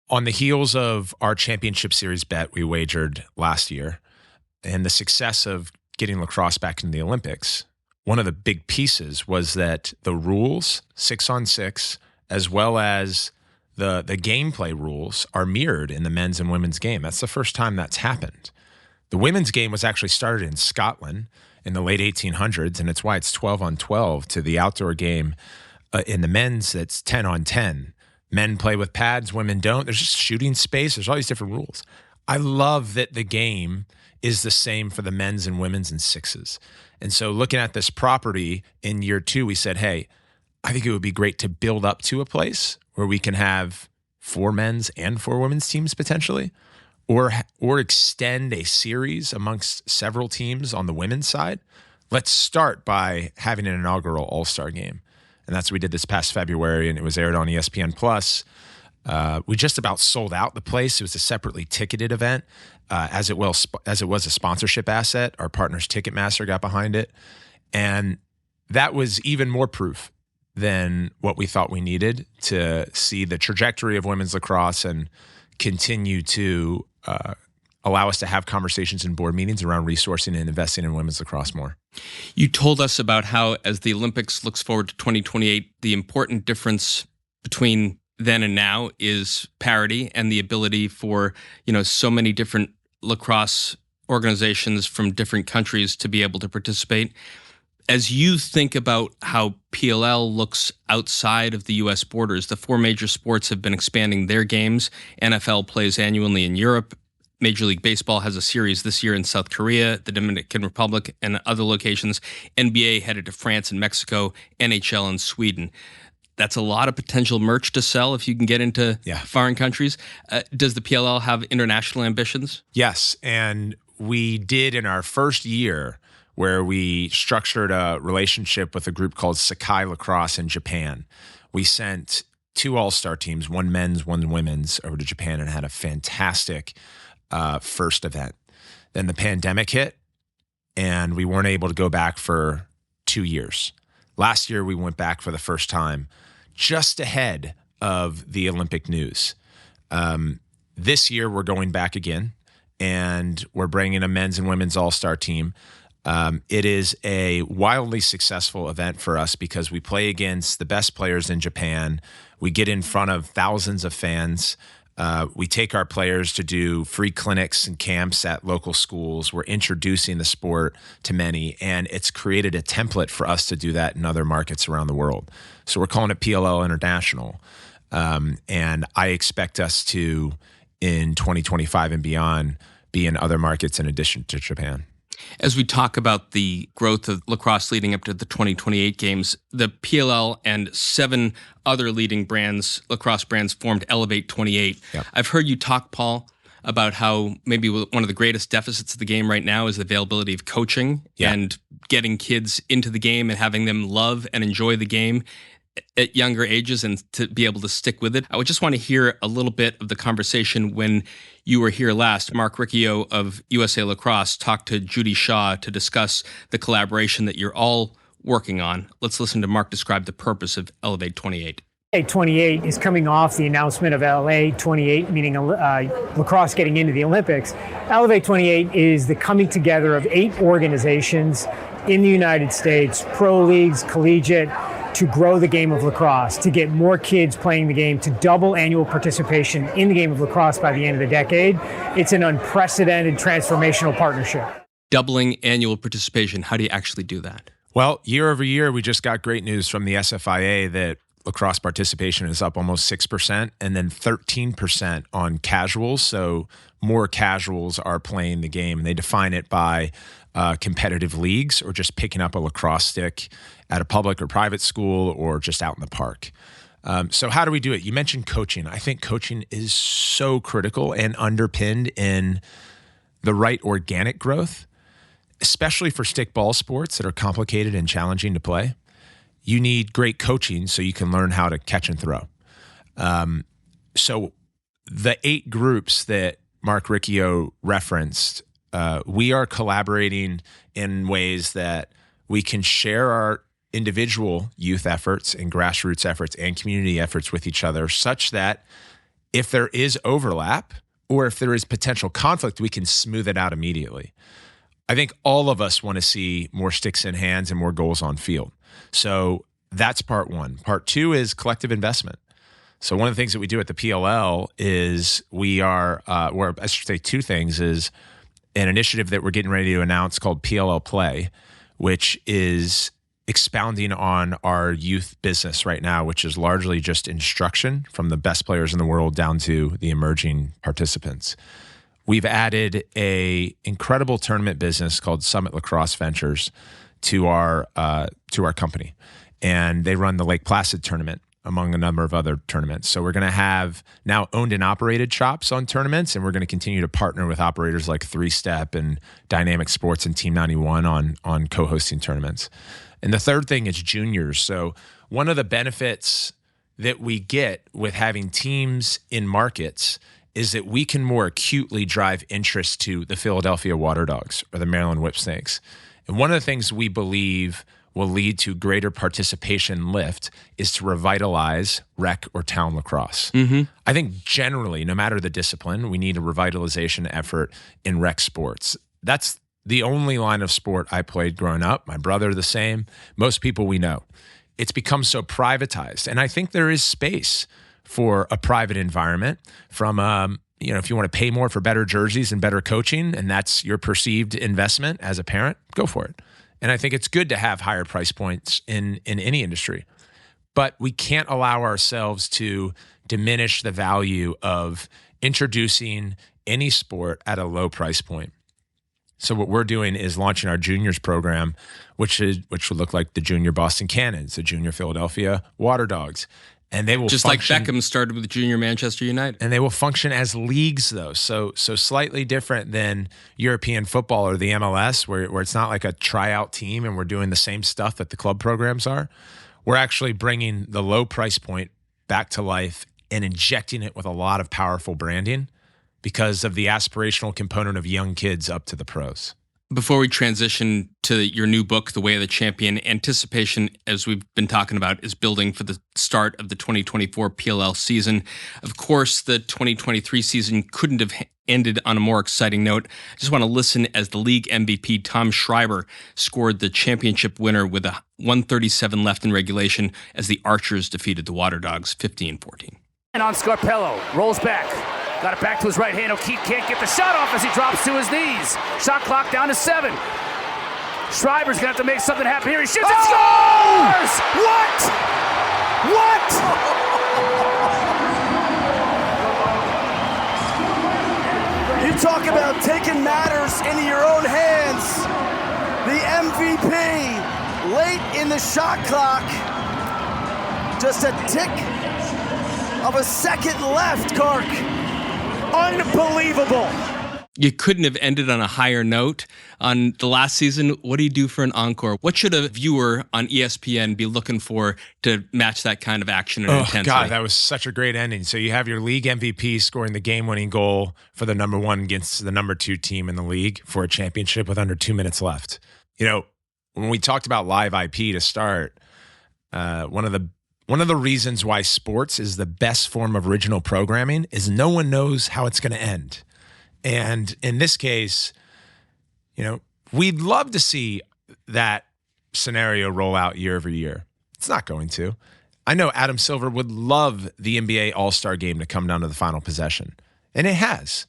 on the heels of our championship series bet we wagered last year and the success of getting lacrosse back into the Olympics, one of the big pieces was that the rules, 6-on-6, as well as the gameplay rules are mirrored in the men's and women's game. That's the first time that's happened. The women's game was actually started in Scotland in the late 1800s, and it's why it's 12-on-12 to the outdoor game. In the men's, that's 10-on-10. Men play with pads, women don't. There's just shooting space. There's all these different rules. I love that the game is the same for the men's and women's and sixes. And so looking at this property in year 2, we said, hey, I think it would be great to build up to a place where we can have 4 men's and 4 women's teams potentially, or extend a series amongst several teams on the women's side, let's start by having an inaugural All-Star game. And that's what we did this past February, and it was aired on ESPN+. We just about sold out the place. It was a separately ticketed event. As it was a sponsorship asset, our partners Ticketmaster got behind it. And that was even more proof than what we thought we needed to see the trajectory of women's lacrosse and continue to allow us to have conversations in board meetings around resourcing and investing in women's lacrosse more. You told us about how, as the Olympics looks forward to 2028, the important difference between then and now is parity and the ability for, so many different lacrosse organizations from different countries to be able to participate. As you think about how PLL looks outside of the U.S. borders, the 4 major sports have been expanding their games. NFL plays annually in Europe. Major League Baseball has a series this year in South Korea, the Dominican Republic, and other locations. NBA headed to France and Mexico, NHL in Sweden. That's a lot of potential merch to sell if you can get into foreign countries. Does the PLL have international ambitions? Yes, and we did in our first year, where we structured a relationship with a group called Sakai Lacrosse in Japan. We sent 2 all-star teams, 1 men's, 1 women's, over to Japan and had a fantastic first event. Then the pandemic hit, and we weren't able to go back for 2 years. Last year, we went back for the first time, just ahead of the Olympic news. This year, we're going back again, and we're bringing a men's and women's all-star team. It is a wildly successful event for us because we play against the best players in Japan. We get in front of thousands of fans. We take our players to do free clinics and camps at local schools. We're introducing the sport to many, and it's created a template for us to do that in other markets around the world. So we're calling it PLL International. And I expect us to, in 2025 and beyond, be in other markets in addition to Japan. As we talk about the growth of lacrosse leading up to the 2028 games, the PLL and 7 other leading lacrosse brands formed Elevate 28. Yep. I've heard you talk, Paul, about how maybe one of the greatest deficits of the game right now is the availability of coaching and getting kids into the game and having them love and enjoy the game at younger ages and to be able to stick with it. I would just want to hear a little bit of the conversation when you were here last. Mark Riccio of USA Lacrosse talked to Judy Shaw to discuss the collaboration that you're all working on. Let's listen to Mark describe the purpose of Elevate 28. Elevate 28 is coming off the announcement of LA 28, meaning lacrosse getting into the Olympics. Elevate 28 is the coming together of 8 organizations in the United States, pro leagues, collegiate, to grow the game of lacrosse, to get more kids playing the game, to double annual participation in the game of lacrosse by the end of the decade. It's an unprecedented transformational partnership. Doubling annual participation, how do you actually do that? Well, year over year, we just got great news from the SFIA that lacrosse participation is up almost 6% and then 13% on casuals. So more casuals are playing the game. They define it by competitive leagues or just picking up a lacrosse stick at a public or private school or just out in the park. So how do we do it? You mentioned coaching. I think coaching is so critical and underpinned in the right organic growth, especially for stickball sports that are complicated and challenging to play. You need great coaching so you can learn how to catch and throw. So the 8 groups that Mark Riccio referenced, we are collaborating in ways that we can share our individual youth efforts and grassroots efforts and community efforts with each other such that if there is overlap or if there is potential conflict, we can smooth it out immediately. I think all of us want to see more sticks in hands and more goals on field. So that's part 1. Part 2 is collective investment. So one of the things that we do at the PLL is I should say 2 things, is an initiative that we're getting ready to announce called PLL Play, which is expounding on our youth business right now, which is largely just instruction from the best players in the world down to the emerging participants. We've added a incredible tournament business called Summit Lacrosse Ventures to our company, and they run the Lake Placid tournament among a number of other tournaments. So we're going to have now owned and operated shops on tournaments, and we're going to continue to partner with operators like 3Step and Dynamic Sports and Team 91 on co-hosting tournaments. And the third thing is juniors. So one of the benefits that we get with having teams in markets is that we can more acutely drive interest to the Philadelphia Water Dogs or the Maryland Whipsnakes. And one of the things we believe will lead to greater participation lift is to revitalize rec or town lacrosse. I think generally, no matter the discipline, we need a revitalization effort in rec sports. That's the only line of sport I played growing up. My brother the same. Most people we know. It's become so privatized. And I think there is space for a private environment from, if you want to pay more for better jerseys and better coaching, and that's your perceived investment as a parent, go for it. And I think it's good to have higher price points in any industry. But we can't allow ourselves to diminish the value of introducing any sport at a low price point. So what we're doing is launching our juniors program, which will look like the Junior Boston Cannons, the Junior Philadelphia Water Dogs. And they will just function, like Beckham started with Junior Manchester United. And they will function as leagues, though. So slightly different than European football or the MLS, where it's not like a tryout team and we're doing the same stuff that the club programs are. We're actually bringing the low price point back to life and injecting it with a lot of powerful branding because of the aspirational component of young kids up to the pros. Before we transition to your new book, The Way of the Champion, anticipation, as we've been talking about, is building for the start of the 2024 PLL season. Of course, the 2023 season couldn't have ended on a more exciting note. I just want to listen as the league MVP, Tom Schreiber, scored the championship winner with a 1:37 left in regulation as the Archers defeated the Water Dogs 15-14. And on Scarpello, rolls back. Got it back to his right hand. O'Keefe can't get the shot off as he drops to his knees. Shot clock down to 7. Schreiber's going to have to make something happen here. He shoots and scores! What? You talk about taking matters into your own hands. The MVP, late in the shot clock. Just a tick of a second left, Kark. Unbelievable. You couldn't have ended on a higher note. On the last season, what do you do for an encore? What should a viewer on ESPN be looking for to match that kind of action and intensity? God, that was such a great ending. So you have your league MVP scoring the game-winning goal for the number 1 against the number 2 team in the league for a championship with under 2 minutes left. When we talked about live IP to start, one of the reasons why sports is the best form of original programming is no one knows how it's going to end. And in this case, we'd love to see that scenario roll out year over year. It's not going to. I know Adam Silver would love the NBA All-Star game to come down to the final possession. And it has.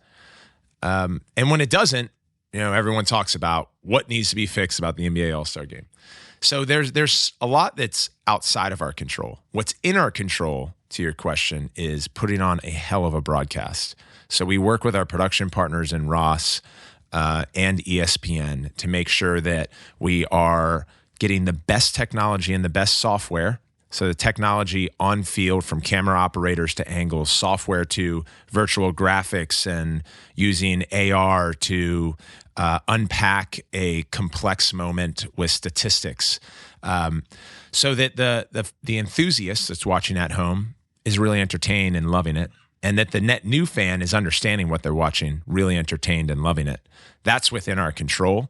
And when it doesn't, everyone talks about what needs to be fixed about the NBA All-Star game. So there's a lot that's outside of our control. What's in our control, to your question, is putting on a hell of a broadcast. So we work with our production partners in Ross and ESPN to make sure that we are getting the best technology and the best software. So the technology on field, from camera operators to angles, software to virtual graphics, and using AR to unpack a complex moment with statistics, so that the enthusiast that's watching at home is really entertained and loving it, and that the net new fan is understanding what they're watching, really entertained and loving it. That's within our control.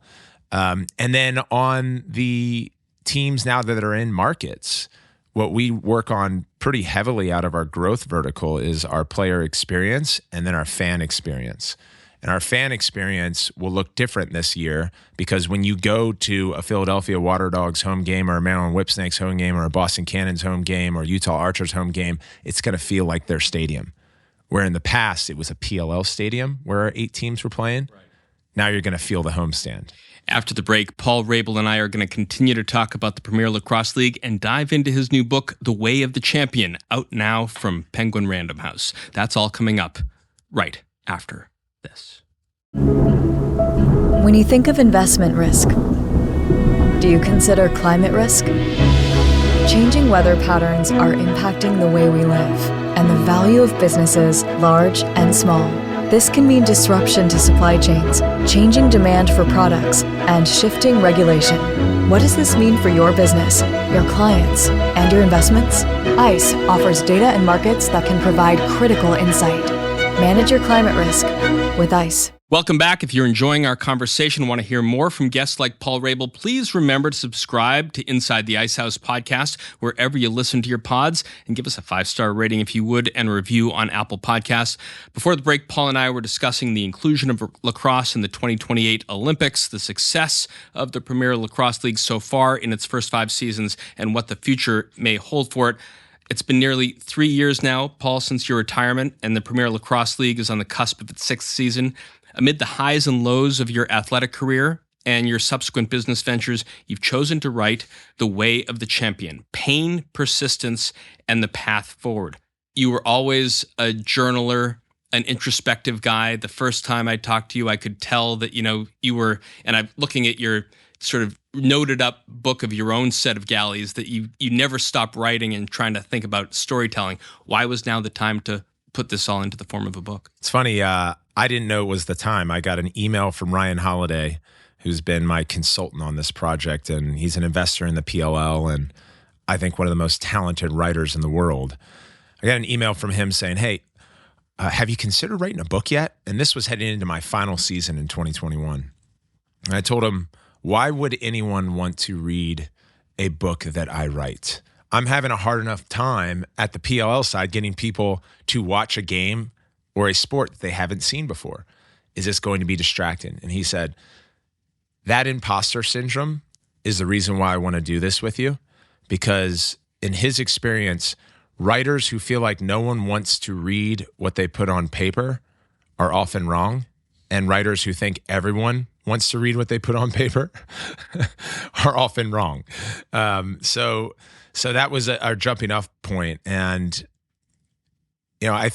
And then on the teams now that are in markets, what we work on pretty heavily out of our growth vertical is our player experience and then our fan experience. And our fan experience will look different this year because when you go to a Philadelphia Water Dogs home game or a Maryland Whipsnakes home game or a Boston Cannons home game or Utah Archers home game, it's going to feel like their stadium. Where in the past, it was a PLL stadium where our 8 teams were playing. Right. Now you're going to feel the homestand. After the break, Paul Rabil and I are going to continue to talk about the Premier Lacrosse League and dive into his new book, The Way of the Champion, out now from Penguin Random House. That's all coming up right after this. When you think of investment risk, do you consider climate risk? Changing weather patterns are impacting the way we live and the value of businesses, large and small. This can mean disruption to supply chains, changing demand for products, and shifting regulation. What does this mean for your business, your clients, and your investments? ICE offers data and markets that can provide critical insight. Manage your climate risk with ICE. Welcome back. If you're enjoying our conversation and want to hear more from guests like Paul Rabil, please remember to subscribe to Inside the Ice House podcast wherever you listen to your pods, and give us a 5-star rating if you would, and a review on Apple Podcasts. Before the break, Paul and I were discussing the inclusion of lacrosse in the 2028 Olympics, the success of the Premier Lacrosse League so far in its first 5 seasons, and what the future may hold for it. It's been nearly 3 years now, Paul, since your retirement, and the Premier Lacrosse League is on the cusp of its 6th season. Amid the highs and lows of your athletic career and your subsequent business ventures, you've chosen to write The Way of the Champion: Pain, Persistence, and the Path Forward. You were always a journaler, an introspective guy. The first time I talked to you, I could tell that, you were, and I'm looking at your sort of noted up book of your own set of galleys, that you never stopped writing and trying to think about storytelling. Why was now the time to put this all into the form of a book? It's funny. I didn't know it was the time. I got an email from Ryan Holiday, who's been my consultant on this project, and he's an investor in the PLL, and I think one of the most talented writers in the world. I got an email from him saying, hey, have you considered writing a book yet? And this was heading into my final season in 2021. And I told him, why would anyone want to read a book that I write? I'm having a hard enough time at the PLL side getting people to watch a game or a sport that they haven't seen before. Is this going to be distracting? And he said, that imposter syndrome is the reason why I want to do this with you, because in his experience, writers who feel like no one wants to read what they put on paper are often wrong, and writers who think everyone wants to read what they put on paper are often wrong. So that was our jumping off point. And, I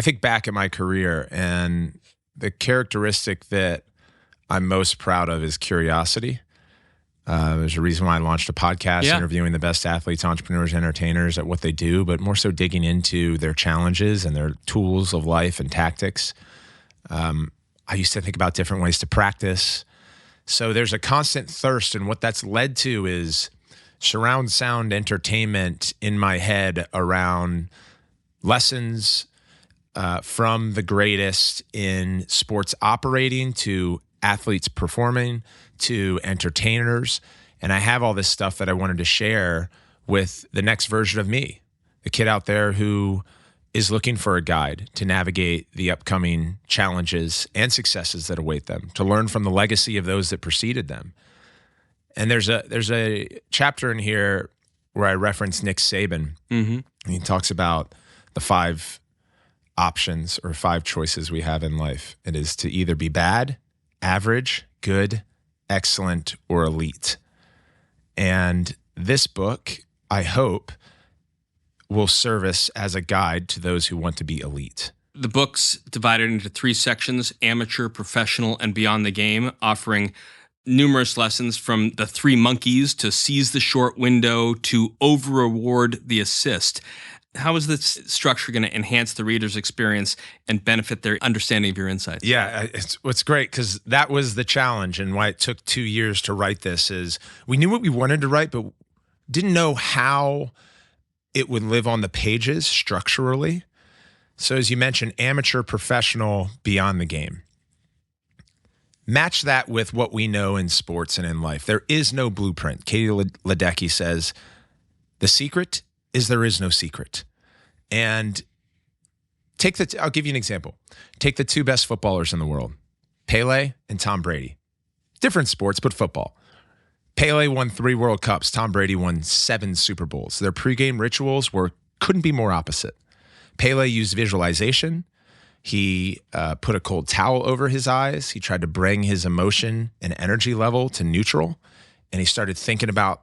think back at my career, and the characteristic that I'm most proud of is curiosity. There's a reason why I launched a podcast interviewing the best athletes, entrepreneurs, entertainers at what they do, but more so digging into their challenges and their tools of life and tactics. I used to think about different ways to practice. So there's a constant thirst, and what that's led to is surround sound entertainment in my head around lessons from the greatest in sports operating to athletes performing to entertainers. And I have all this stuff that I wanted to share with the next version of me, the kid out there who is looking for a guide to navigate the upcoming challenges and successes that await them, to learn from the legacy of those that preceded them. And there's a chapter in here where I reference Nick Saban. Mm-hmm. And he talks about the 5 options or 5 choices we have in life. It is to either be bad, average, good, excellent, or elite. And this book, I hope, will service as a guide to those who want to be elite. The book's divided into 3 sections: amateur, professional, and beyond the game, offering numerous lessons from the 3 monkeys to seize the short window to over-reward the assist. How is this structure going to enhance the reader's experience and benefit their understanding of your insights? Yeah, it's great, because that was the challenge, and why it took 2 years to write this is we knew what we wanted to write, but didn't know how it would live on the pages structurally. So as you mentioned, amateur, professional, beyond the game. Match that with what we know in sports and in life. There is no blueprint. Katie Ledecky says, the secret is there is no secret. And I'll give you an example. Take the 2 best footballers in the world, Pele and Tom Brady. Different sports, but football. Pele won 3 World Cups. Tom Brady won 7 Super Bowls. Their pregame rituals couldn't be more opposite. Pele used visualization. He put a cold towel over his eyes. He tried to bring his emotion and energy level to neutral. And he started thinking about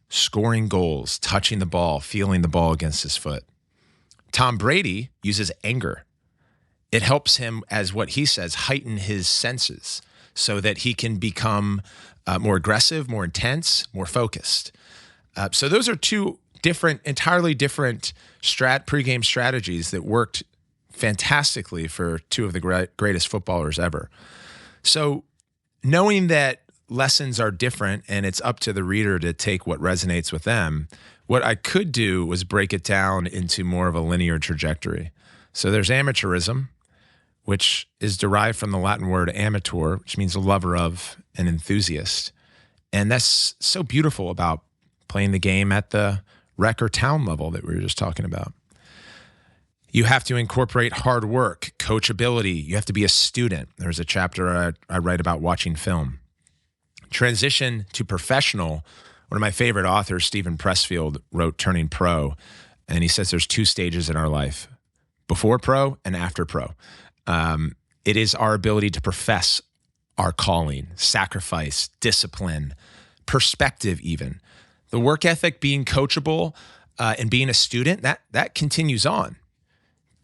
scoring goals, touching the ball, feeling the ball against his foot. Tom Brady uses anger. It helps him, as what he says, heighten his senses so that he can become more aggressive, more intense, more focused. So those are two entirely different pregame strategies that worked fantastically for two of the greatest footballers ever. So knowing that lessons are different and it's up to the reader to take what resonates with them, what I could do was break it down into more of a linear trajectory. So there's amateurism, which is derived from the Latin word amator, which means a lover of, an enthusiast. And that's so beautiful about playing the game at the rec or town level that we were just talking about. You have to incorporate hard work, coachability. You have to be a student. There's a chapter I write about watching film. Transition to professional. One of my favorite authors, Stephen Pressfield, wrote Turning Pro, and he says there's two stages in our life, before pro and after pro. It is our ability to profess our calling, sacrifice, discipline, perspective even. The work ethic, being coachable, and being a student, that continues on.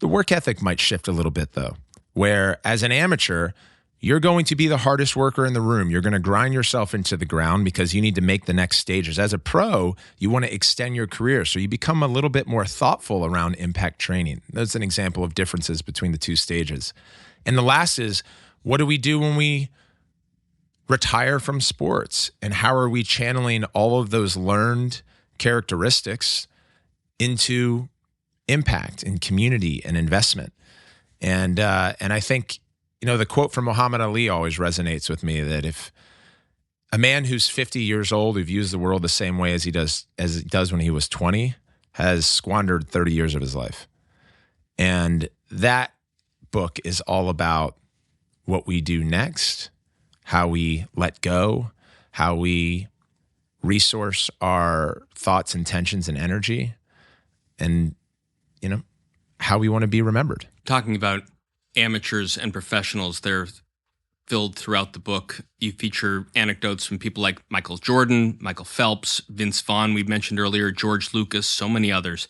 The work ethic might shift a little bit, though, where as an amateur, you're going to be the hardest worker in the room. You're going to grind yourself into the ground because you need to make the next stages. As a pro, you want to extend your career, so you become a little bit more thoughtful around impact training. That's an example of differences between the two stages. And the last is, what do we do when we retire from sports? And how are we channeling all of those learned characteristics into impact and community and investment? And I think, the quote from Muhammad Ali always resonates with me, that if a man who's 50 years old, who views the world the same way as he does when he was 20, has squandered 30 years of his life. And that book is all about what we do next, how we let go, how we resource our thoughts, intentions, and energy, and, how we want to be remembered. Talking about amateurs and professionals, they're filled throughout the book. You feature anecdotes from people like Michael Jordan, Michael Phelps, Vince Vaughn, we mentioned earlier, George Lucas, so many others.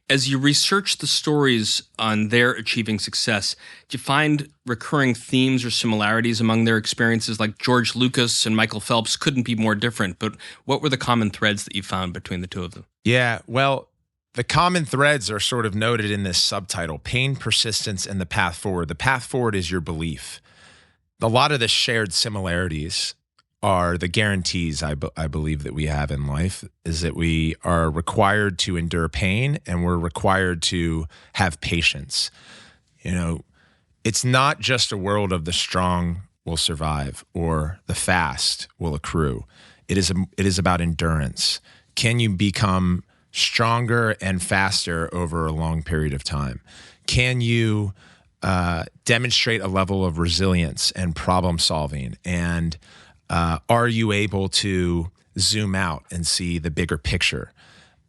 As you research the stories on their achieving success, do you find recurring themes or similarities among their experiences? Like George Lucas and Michael Phelps couldn't be more different, but what were the common threads that you found between the two of them? Yeah, well, the common threads are sort of noted in this subtitle, Pain, Persistence, and the Path Forward. The path forward is your belief. A lot of the shared similarities are the guarantees I believe that we have in life, is that we are required to endure pain and we're required to have patience. It's not just a world of the strong will survive or the fast will accrue. It is about endurance. Can you become stronger and faster over a long period of time? Can you demonstrate a level of resilience and problem solving? And are you able to zoom out and see the bigger picture?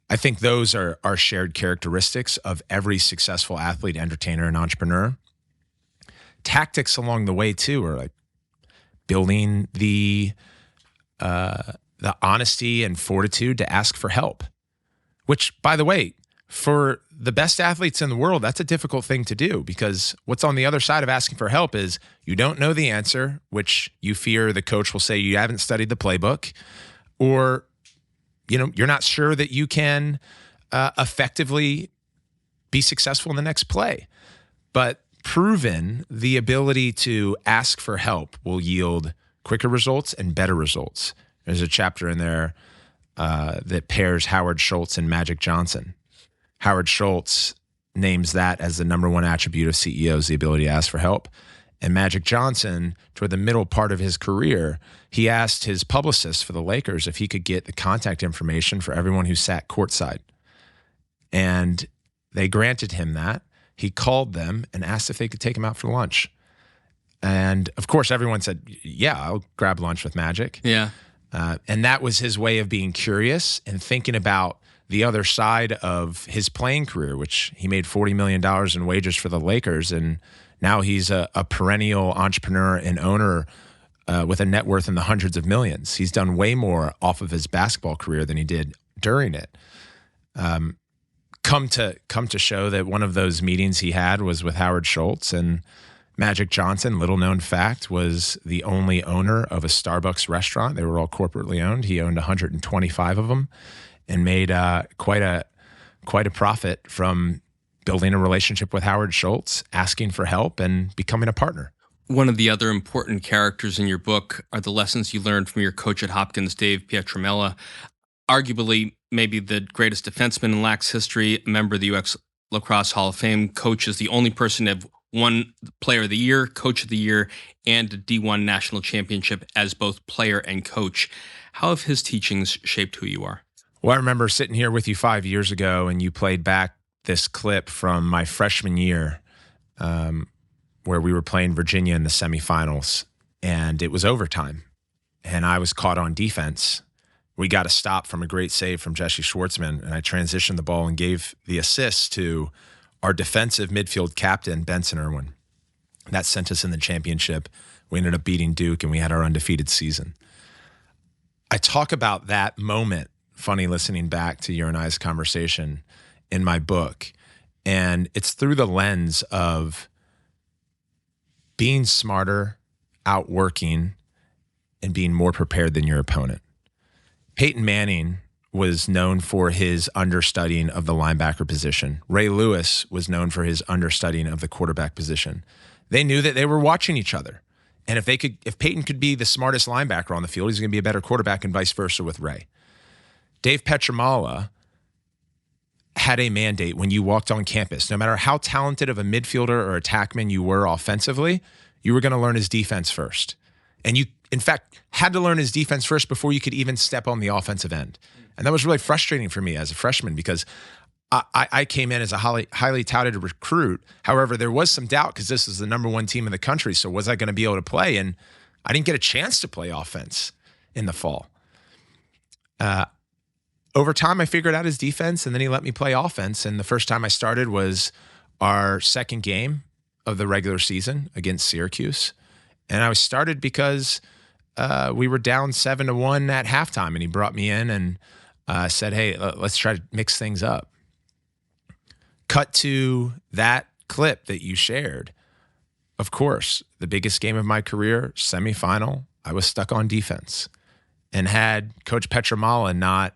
I think those are shared characteristics of every successful athlete, entertainer, and entrepreneur. Tactics along the way too are like building the honesty and fortitude to ask for help. Which, by the way, for the best athletes in the world, that's a difficult thing to do, because what's on the other side of asking for help is you don't know the answer, which you fear the coach will say you haven't studied the playbook, or you're not sure that you can effectively be successful in the next play. But proven, the ability to ask for help will yield quicker results and better results. There's a chapter in there that pairs Howard Schultz and Magic Johnson. Howard Schultz names that as the number one attribute of CEOs, the ability to ask for help. And Magic Johnson, toward the middle part of his career, he asked his publicist for the Lakers if he could get the contact information for everyone who sat courtside. And they granted him that. He called them and asked if they could take him out for lunch. And of course, everyone said, yeah, I'll grab lunch with Magic. Yeah. And that was his way of being curious and thinking about the other side of his playing career, which he made $40 million in wages for the Lakers. And now he's a perennial entrepreneur and owner with a net worth in the hundreds of millions. He's done way more off of his basketball career than he did during it. Come to show that one of those meetings he had was with Howard Schultz, and Magic Johnson, little known fact, was the only owner of a Starbucks restaurant. They were all corporately owned. He owned 125 of them. and made quite a profit from building a relationship with Howard Schultz, asking for help, and becoming a partner. One of the other important characters in your book are the lessons you learned from your coach at Hopkins, Dave Pietramella, arguably maybe the greatest defenseman in LAC's history, a member of the U.S. Lacrosse Hall of Fame. Coach is the only person to have won Player of the Year, Coach of the Year, and a D1 national championship as both player and coach. How have his teachings shaped who you are? Well, I remember sitting here with you 5 years ago, and you played back this clip from my freshman year, where we were playing Virginia in the semifinals, and it was overtime, and I was caught on defense. We got a stop from a great save from Jesse Schwartzman, and I transitioned the ball and gave the assist to our defensive midfield captain, Benson Irwin. That sent us in the championship. We ended up beating Duke, and we had our undefeated season. I talk about that moment, funny listening back to your and I's conversation, in my book, and it's through the lens of being smarter, outworking, and being more prepared than your opponent. Peyton Manning was known for his understudying of the linebacker position. Ray Lewis was known for his understudying of the quarterback position. They knew that they were watching each other. And if Peyton could be the smartest linebacker on the field, he's going to be a better quarterback, and vice versa with Ray. Dave Pietramella had a mandate when you walked on campus. No matter how talented of a midfielder or attackman you were offensively, you were going to learn his defense first. And you, in fact, had to learn his defense first before you could even step on the offensive end. And that was really frustrating for me as a freshman, because I came in as a highly touted recruit. However, there was some doubt because this is the number one team in the country. So was I going to be able to play? And I didn't get a chance to play offense in the fall. Over time, I figured out his defense, and then he let me play offense. And the first time I started was our second game of the regular season against Syracuse. And I was started because we were down 7-1 at halftime, and he brought me in and said, hey, let's try to mix things up. Cut to that clip that you shared. Of course, the biggest game of my career, semifinal, I was stuck on defense. And had Coach Pietramella not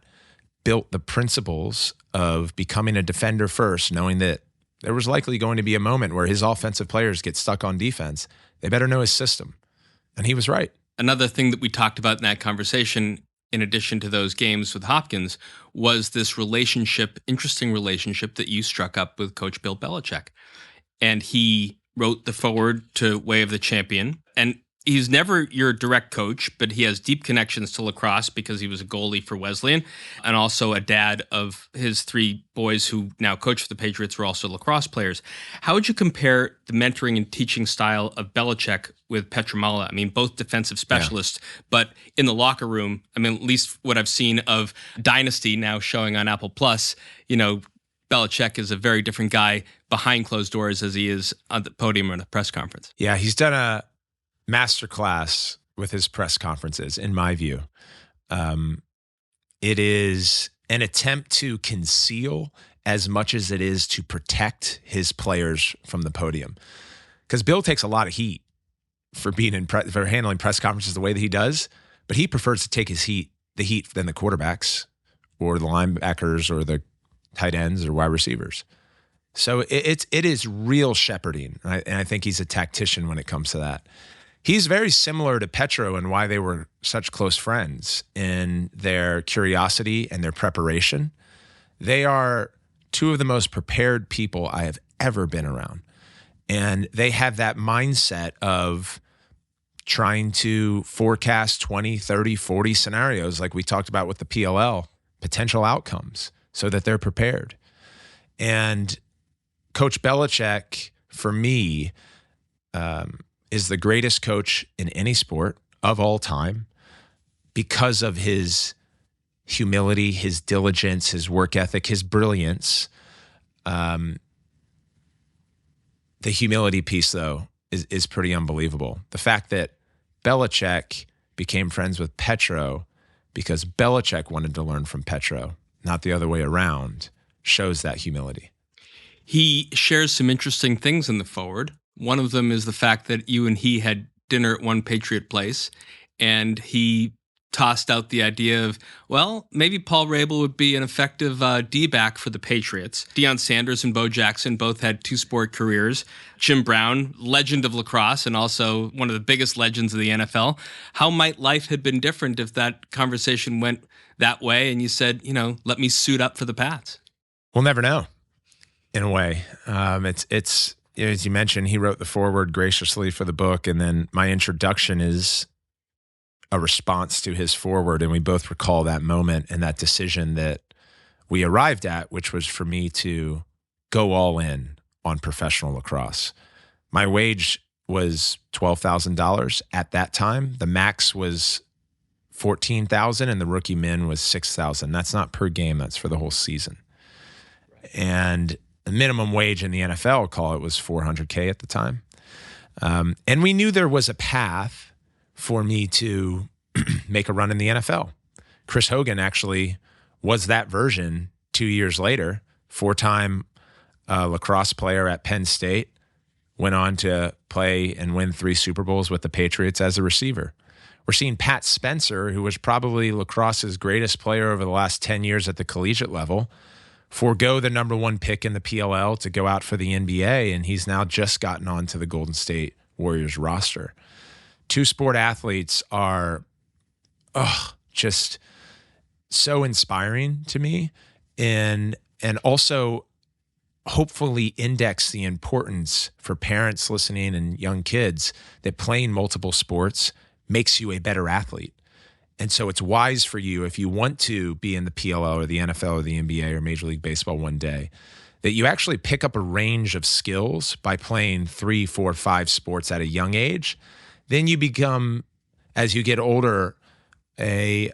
built the principles of becoming a defender first, knowing that there was likely going to be a moment where his offensive players get stuck on defense, they better know his system. And he was right. Another thing that we talked about in that conversation, in addition to those games with Hopkins, was this interesting relationship that you struck up with Coach Bill Belichick. And he wrote the foreword to Way of the Champion. And he's never your direct coach, but he has deep connections to lacrosse because he was a goalie for Wesleyan, and also a dad of his three boys who now coach for the Patriots, who are also lacrosse players. How would you compare the mentoring and teaching style of Belichick with Pietramella? I mean, both defensive specialists, but in the locker room, I mean, at least what I've seen of Dynasty now showing on Apple Plus, Belichick is a very different guy behind closed doors as he is on the podium or in a press conference. Yeah, he's done a masterclass with his press conferences, in my view. It is an attempt to conceal as much as it is to protect his players from the podium. Because Bill takes a lot of heat for being for handling press conferences the way that he does, but he prefers to take the heat than the quarterbacks or the linebackers or the tight ends or wide receivers. So it is real shepherding, and I think he's a tactician when it comes to that. He's very similar to Petro and why they were such close friends in their curiosity and their preparation. They are two of the most prepared people I have ever been around. And they have that mindset of trying to forecast 20, 30, 40 scenarios like we talked about with the PLL, potential outcomes, so that they're prepared. And Coach Belichick, for me, is the greatest coach in any sport of all time because of his humility, his diligence, his work ethic, his brilliance. The humility piece, though, is pretty unbelievable. The fact that Belichick became friends with Petro because Belichick wanted to learn from Petro, not the other way around, shows that humility. He shares some interesting things in the forward. One of them is the fact that you and he had dinner at one Patriot place, and he tossed out the idea of, well, maybe Paul Rabil would be an effective D-back for the Patriots. Deion Sanders and Bo Jackson both had two-sport careers. Jim Brown, legend of lacrosse and also one of the biggest legends of the NFL. How might life have been different if that conversation went that way and you said, let me suit up for the Pats? We'll never know, in a way. It's as you mentioned, he wrote the foreword graciously for the book, and then my introduction is a response to his foreword, and we both recall that moment and that decision that we arrived at, which was for me to go all in on professional lacrosse. My wage was $12,000 at that time. The max was $14,000 and the rookie min was $6,000. That's not per game, that's for the whole season. And the minimum wage in the NFL, call it, was $400K at the time. And we knew there was a path for me to make a run in the NFL. Chris Hogan actually was that version 2 years later, four-time lacrosse player at Penn State, went on to play and win 3 Super Bowls with the Patriots as a receiver. We're seeing Pat Spencer, who was probably lacrosse's greatest player over the last 10 years at the collegiate level, forego the number 1 pick in the PLL to go out for the NBA, and he's now just gotten onto the Golden State Warriors roster. Two-sport athletes are just so inspiring to me, and also hopefully index the importance for parents listening and young kids that playing multiple sports makes you a better athlete. And so it's wise for you, if you want to be in the PLL or the NFL or the NBA or Major League Baseball one day, that you actually pick up a range of skills by playing 3, 4, 5 sports at a young age. Then you become, as you get older, a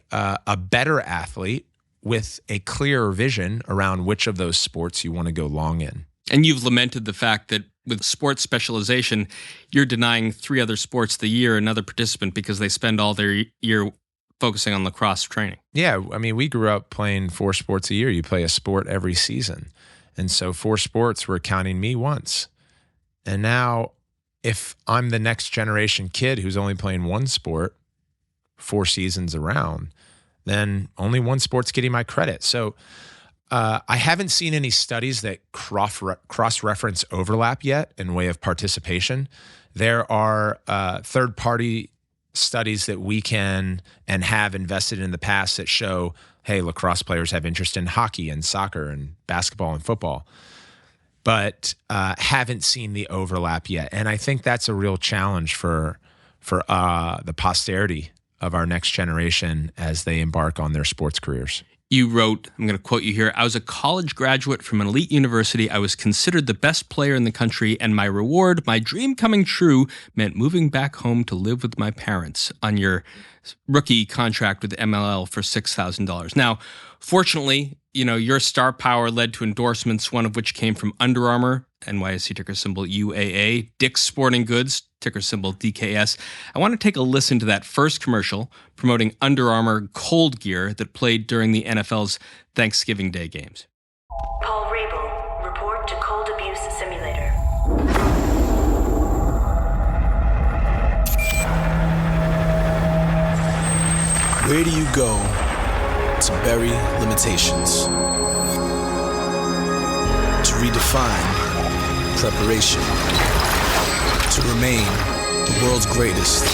better athlete with a clearer vision around which of those sports you want to go long in. And you've lamented the fact that with sports specialization, you're denying 3 other sports the year another participant because they spend all their year focusing on lacrosse training. Yeah, I mean, we grew up playing 4 sports a year. You play a sport every season. And so 4 sports were counting me once. And now, if I'm the next generation kid who's only playing 1 sport 4 seasons around, then only 1 sport's getting my credit. So I haven't seen any studies that cross-reference overlap yet in way of participation. There are third-party studies that we can and have invested in the past that show, hey, lacrosse players have interest in hockey and soccer and basketball and football, but haven't seen the overlap yet. And I think that's a real challenge for the posterity of our next generation as they embark on their sports careers. You wrote, I'm going to quote you here, "I was a college graduate from an elite university. I was considered the best player in the country, and my reward, my dream coming true, meant moving back home to live with my parents," on your rookie contract with MLL for $6,000. Now, fortunately, your star power led to endorsements, one of which came from Under Armour, NYSE ticker symbol UAA, Dick's Sporting Goods, ticker symbol DKS. I want to take a listen to that first commercial promoting Under Armour cold gear that played during the NFL's Thanksgiving Day games. Paul Rabil, report to Cold Abuse Simulator. Where do you go to bury limitations? To redefine preparation. To remain the world's greatest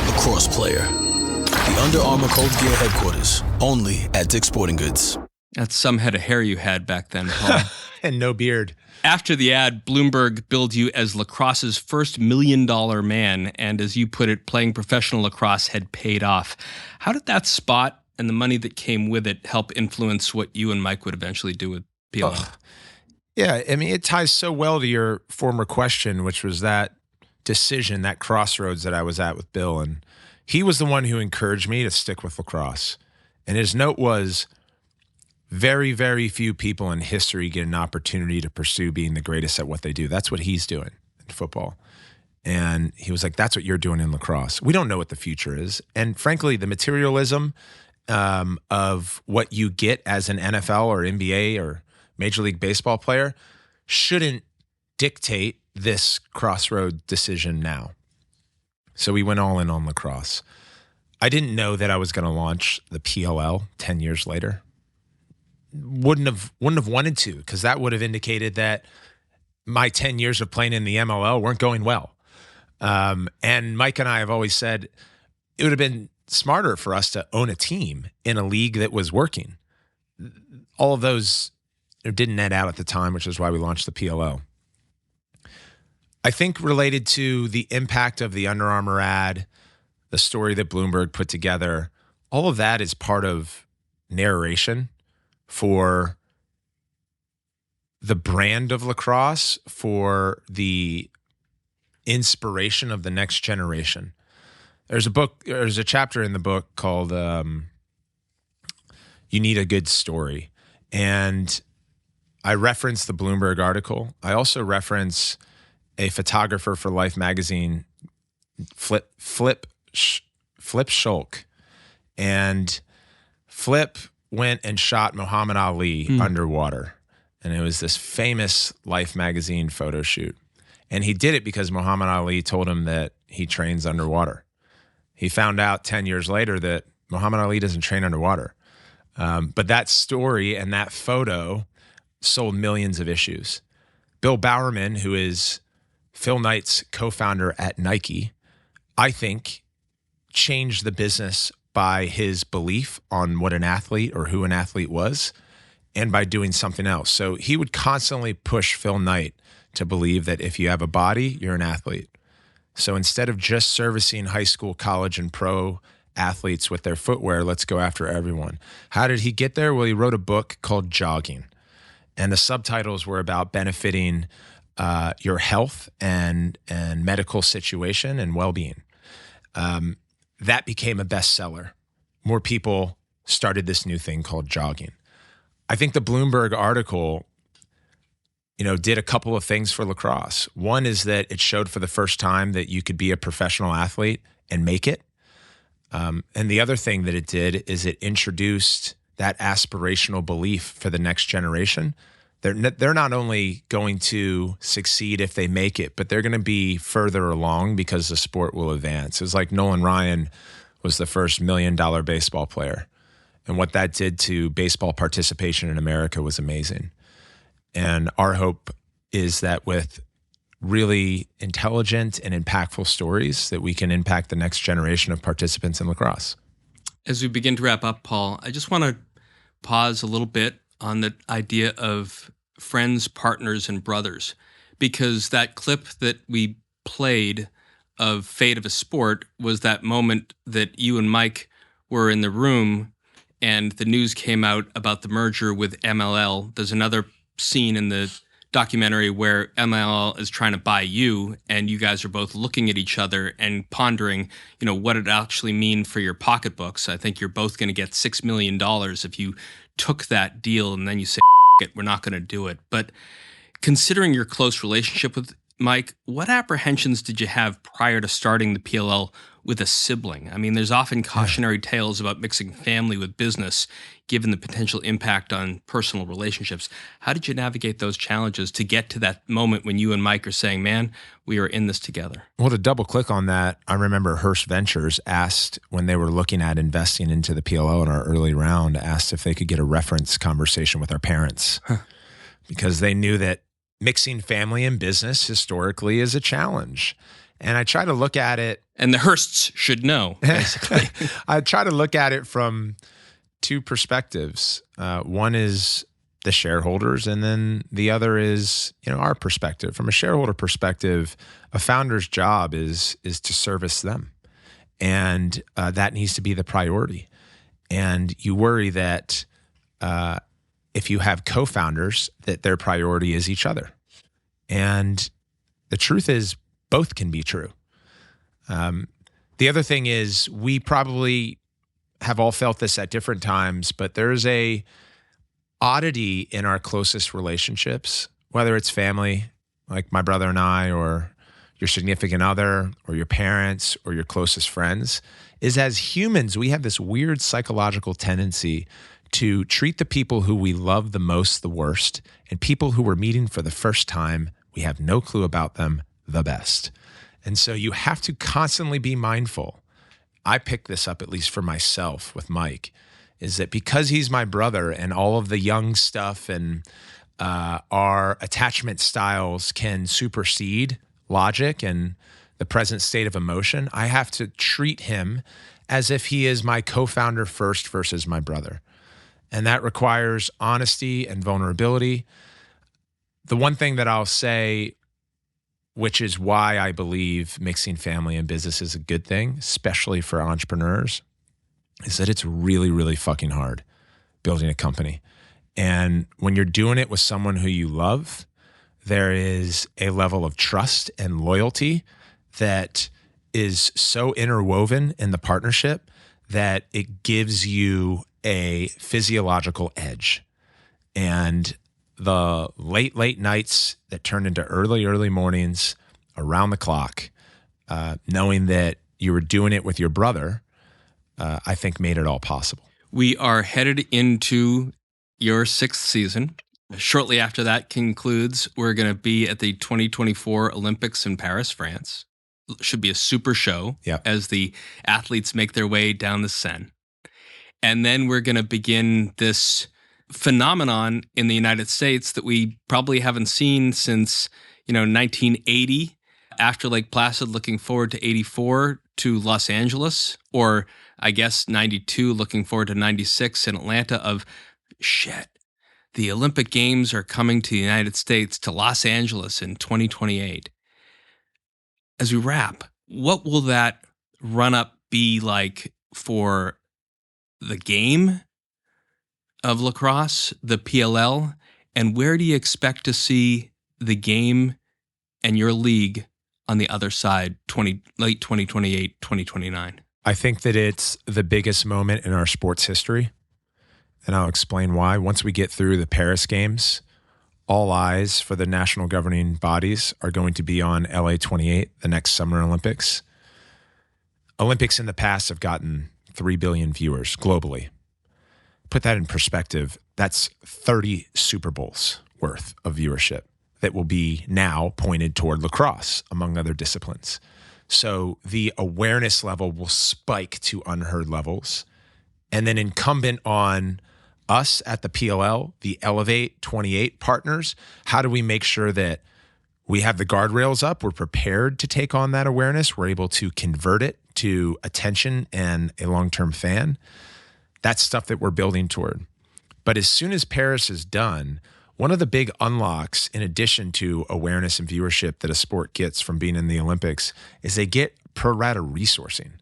lacrosse player. The Under Armour Cold Gear headquarters, only at Dick's Sporting Goods. That's some head of hair you had back then, Paul. And no beard. After the ad, Bloomberg billed you as lacrosse's first $1 million man, and as you put it, playing professional lacrosse had paid off. How did that spot and the money that came with it help influence what you and Mike would eventually do with PLL? Yeah, I mean, it ties so well to your former question, which was that decision, that crossroads that I was at with Bill. And he was the one who encouraged me to stick with lacrosse. And his note was, very, very few people in history get an opportunity to pursue being the greatest at what they do. That's what he's doing in football. And he was like, that's what you're doing in lacrosse. We don't know what the future is. And frankly, the materialism of what you get as an NFL or NBA or Major League Baseball player shouldn't dictate this crossroad decision now. So we went all in on lacrosse. I didn't know that I was going to launch the PLL 10 years later. Wouldn't have wanted to, because that would have indicated that my 10 years of playing in the MLL weren't going well. And Mike and I have always said it would have been smarter for us to own a team in a league that was working. All of those didn't net out at the time, which is why we launched the PLO. I think related to the impact of the Under Armour ad, the story that Bloomberg put together, all of that is part of narration for the brand of lacrosse, for the inspiration of the next generation. There's a chapter in the book called You Need a Good Story. And I reference the Bloomberg article. I also reference a photographer for Life magazine, Flip Schulk. And Flip went and shot Muhammad Ali underwater. And it was this famous Life magazine photo shoot. And he did it because Muhammad Ali told him that he trains underwater. He found out 10 years later that Muhammad Ali doesn't train underwater. But that story and that photo sold millions of issues. Bill Bowerman, who is Phil Knight's co-founder at Nike, I think changed the business by his belief on what an athlete or who an athlete was, and by doing something else. So he would constantly push Phil Knight to believe that if you have a body, you're an athlete. So instead of just servicing high school, college, and pro athletes with their footwear, let's go after everyone. How did he get there? Well, he wrote a book called Jogging. And the subtitles were about benefiting your health and medical situation and well-being. That became a bestseller. More people started this new thing called jogging. I think the Bloomberg article, did a couple of things for lacrosse. One is that it showed for the first time that you could be a professional athlete and make it. And the other thing that it did is it introduced that aspirational belief for the next generation. They're not only going to succeed if they make it, but they're going to be further along because the sport will advance. It was like Nolan Ryan was the first $1 million baseball player. And what that did to baseball participation in America was amazing. And our hope is that with really intelligent and impactful stories that we can impact the next generation of participants in lacrosse. As we begin to wrap up, Paul, I just want to pause a little bit on the idea of friends, partners, and brothers, because that clip that we played of Fate of a Sport was that moment that you and Mike were in the room and the news came out about the merger with MLL. There's another scene in the documentary where MLL is trying to buy you, and you guys are both looking at each other and pondering, what it actually mean for your pocketbooks. I think you're both going to get $6 million if you took that deal, and then you say, it, we're not going to do it. But considering your close relationship with Mike, what apprehensions did you have prior to starting the PLL with a sibling? I mean, there's often cautionary tales about mixing family with business, given the potential impact on personal relationships. How did you navigate those challenges to get to that moment when you and Mike are saying, man, we are in this together? Well, to double click on that, I remember Hearst Ventures asked when they were looking at investing into the PLO in our early round, asked if they could get a reference conversation with our parents because they knew that mixing family and business historically is a challenge. And I try to look at it. And the Hearsts should know, basically. I try to look at it from two perspectives. One is the shareholders, and then the other is, our perspective. From a shareholder perspective, a founder's job is to service them. And that needs to be the priority. And you worry that if you have co-founders, that their priority is each other. And the truth is, both can be true. The other thing is, we probably have all felt this at different times, but there's a oddity in our closest relationships, whether it's family, like my brother and I, or your significant other, or your parents, or your closest friends, is as humans, we have this weird psychological tendency to treat the people who we love the most the worst, and people who we're meeting for the first time, we have no clue about them, the best. And so you have to constantly be mindful. I picked this up, at least for myself with Mike, is that because he's my brother and all of the young stuff and our attachment styles can supersede logic and the present state of emotion, I have to treat him as if he is my co-founder first versus my brother. And that requires honesty and vulnerability. The one thing that I'll say, which is why I believe mixing family and business is a good thing, especially for entrepreneurs, is that it's really, really fucking hard building a company. And when you're doing it with someone who you love, there is a level of trust and loyalty that is so interwoven in the partnership that it gives you a physiological edge. And the late nights that turned into early mornings around the clock, knowing that you were doing it with your brother, I think made it all possible. We are headed into your 6th season. Shortly after that concludes, we're going to be at the 2024 Olympics in Paris, France. Should be a super show as the athletes make their way down the Seine. And then we're going to begin this phenomenon in the United States that we probably haven't seen since, 1980, after Lake Placid, looking forward to 84 to Los Angeles, or I guess 92, looking forward to 96 in Atlanta of shit. The Olympic Games are coming to the United States, to Los Angeles in 2028. As we wrap, what will that run-up be like for the game of lacrosse, the PLL, and where do you expect to see the game and your league on the other side, late 2028, 2029? I think that it's the biggest moment in our sports history, and I'll explain why. Once we get through the Paris Games, all eyes for the national governing bodies are going to be on LA 28, the next Summer Olympics. Olympics in the past have gotten 3 billion viewers globally. Put that in perspective, that's 30 Super Bowls worth of viewership that will be now pointed toward lacrosse, among other disciplines. So the awareness level will spike to unheard levels. And then incumbent on us at the PLL, the Elevate 28 partners, how do we make sure that we have the guardrails up, we're prepared to take on that awareness, we're able to convert it to attention and a long-term fan? That's stuff that we're building toward. But as soon as Paris is done, one of the big unlocks, in addition to awareness and viewership that a sport gets from being in the Olympics, is they get pro rata resourcing.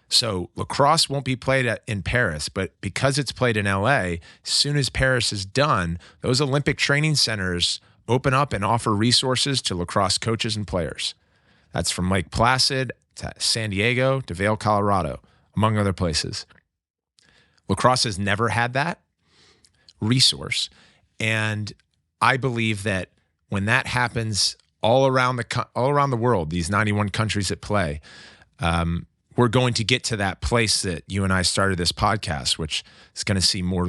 So lacrosse won't be played in Paris, but because it's played in LA, as soon as Paris is done, those Olympic training centers open up and offer resources to lacrosse coaches and players. That's from Lake Placid to San Diego to Vail, Colorado, among other places. Lacrosse has never had that resource. And I believe that when that happens all around the world, these 91 countries that play, we're going to get to that place that you and I started this podcast, which is going to see more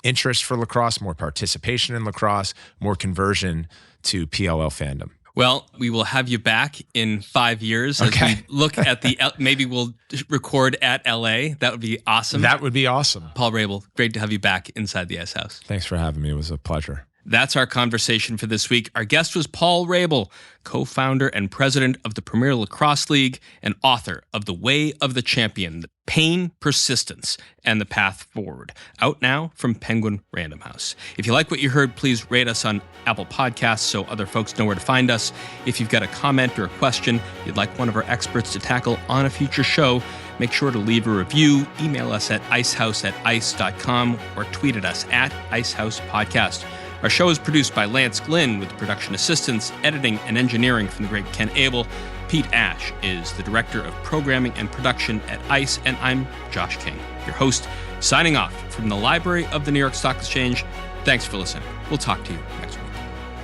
interest for lacrosse, more participation in lacrosse, more conversion to PLL fandom. Well, we will have you back in 5 years as we look at maybe we'll record at LA. That would be awesome. That would be awesome. Paul Rabil, great to have you back inside the Ice House. Thanks for having me. It was a pleasure. That's our conversation for this week. Our guest was Paul Rabil, co-founder and president of the Premier Lacrosse League and author of The Way of the Champion, The Pain, Persistence, and the Path Forward. Out now from Penguin Random House. If you like what you heard, please rate us on Apple Podcasts so other folks know where to find us. If you've got a comment or a question you'd like one of our experts to tackle on a future show, make sure to leave a review, email us at icehouse@ice.com, or tweet at us at IceHousePodcast. Our show is produced by Lance Glynn with production assistance, editing, and engineering from the great Ken Abel. Pete Ash is the director of programming and production at ICE, and I'm Josh King, your host, signing off from the library of the New York Stock Exchange. Thanks for listening. We'll talk to you next week.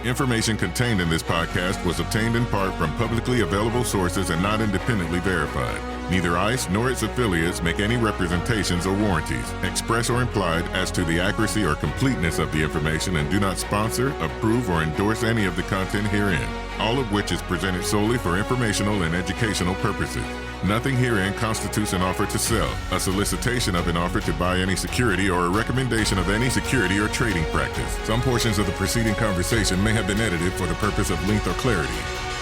Information contained in this podcast was obtained in part from publicly available sources and not independently verified. Neither ICE nor its affiliates make any representations or warranties, express or implied, as to the accuracy or completeness of the information, and do not sponsor, approve, or endorse any of the content herein, all of which is presented solely for informational and educational purposes. Nothing herein constitutes an offer to sell, a solicitation of an offer to buy any security, or a recommendation of any security or trading practice. Some portions of the preceding conversation may have been edited for the purpose of length or clarity.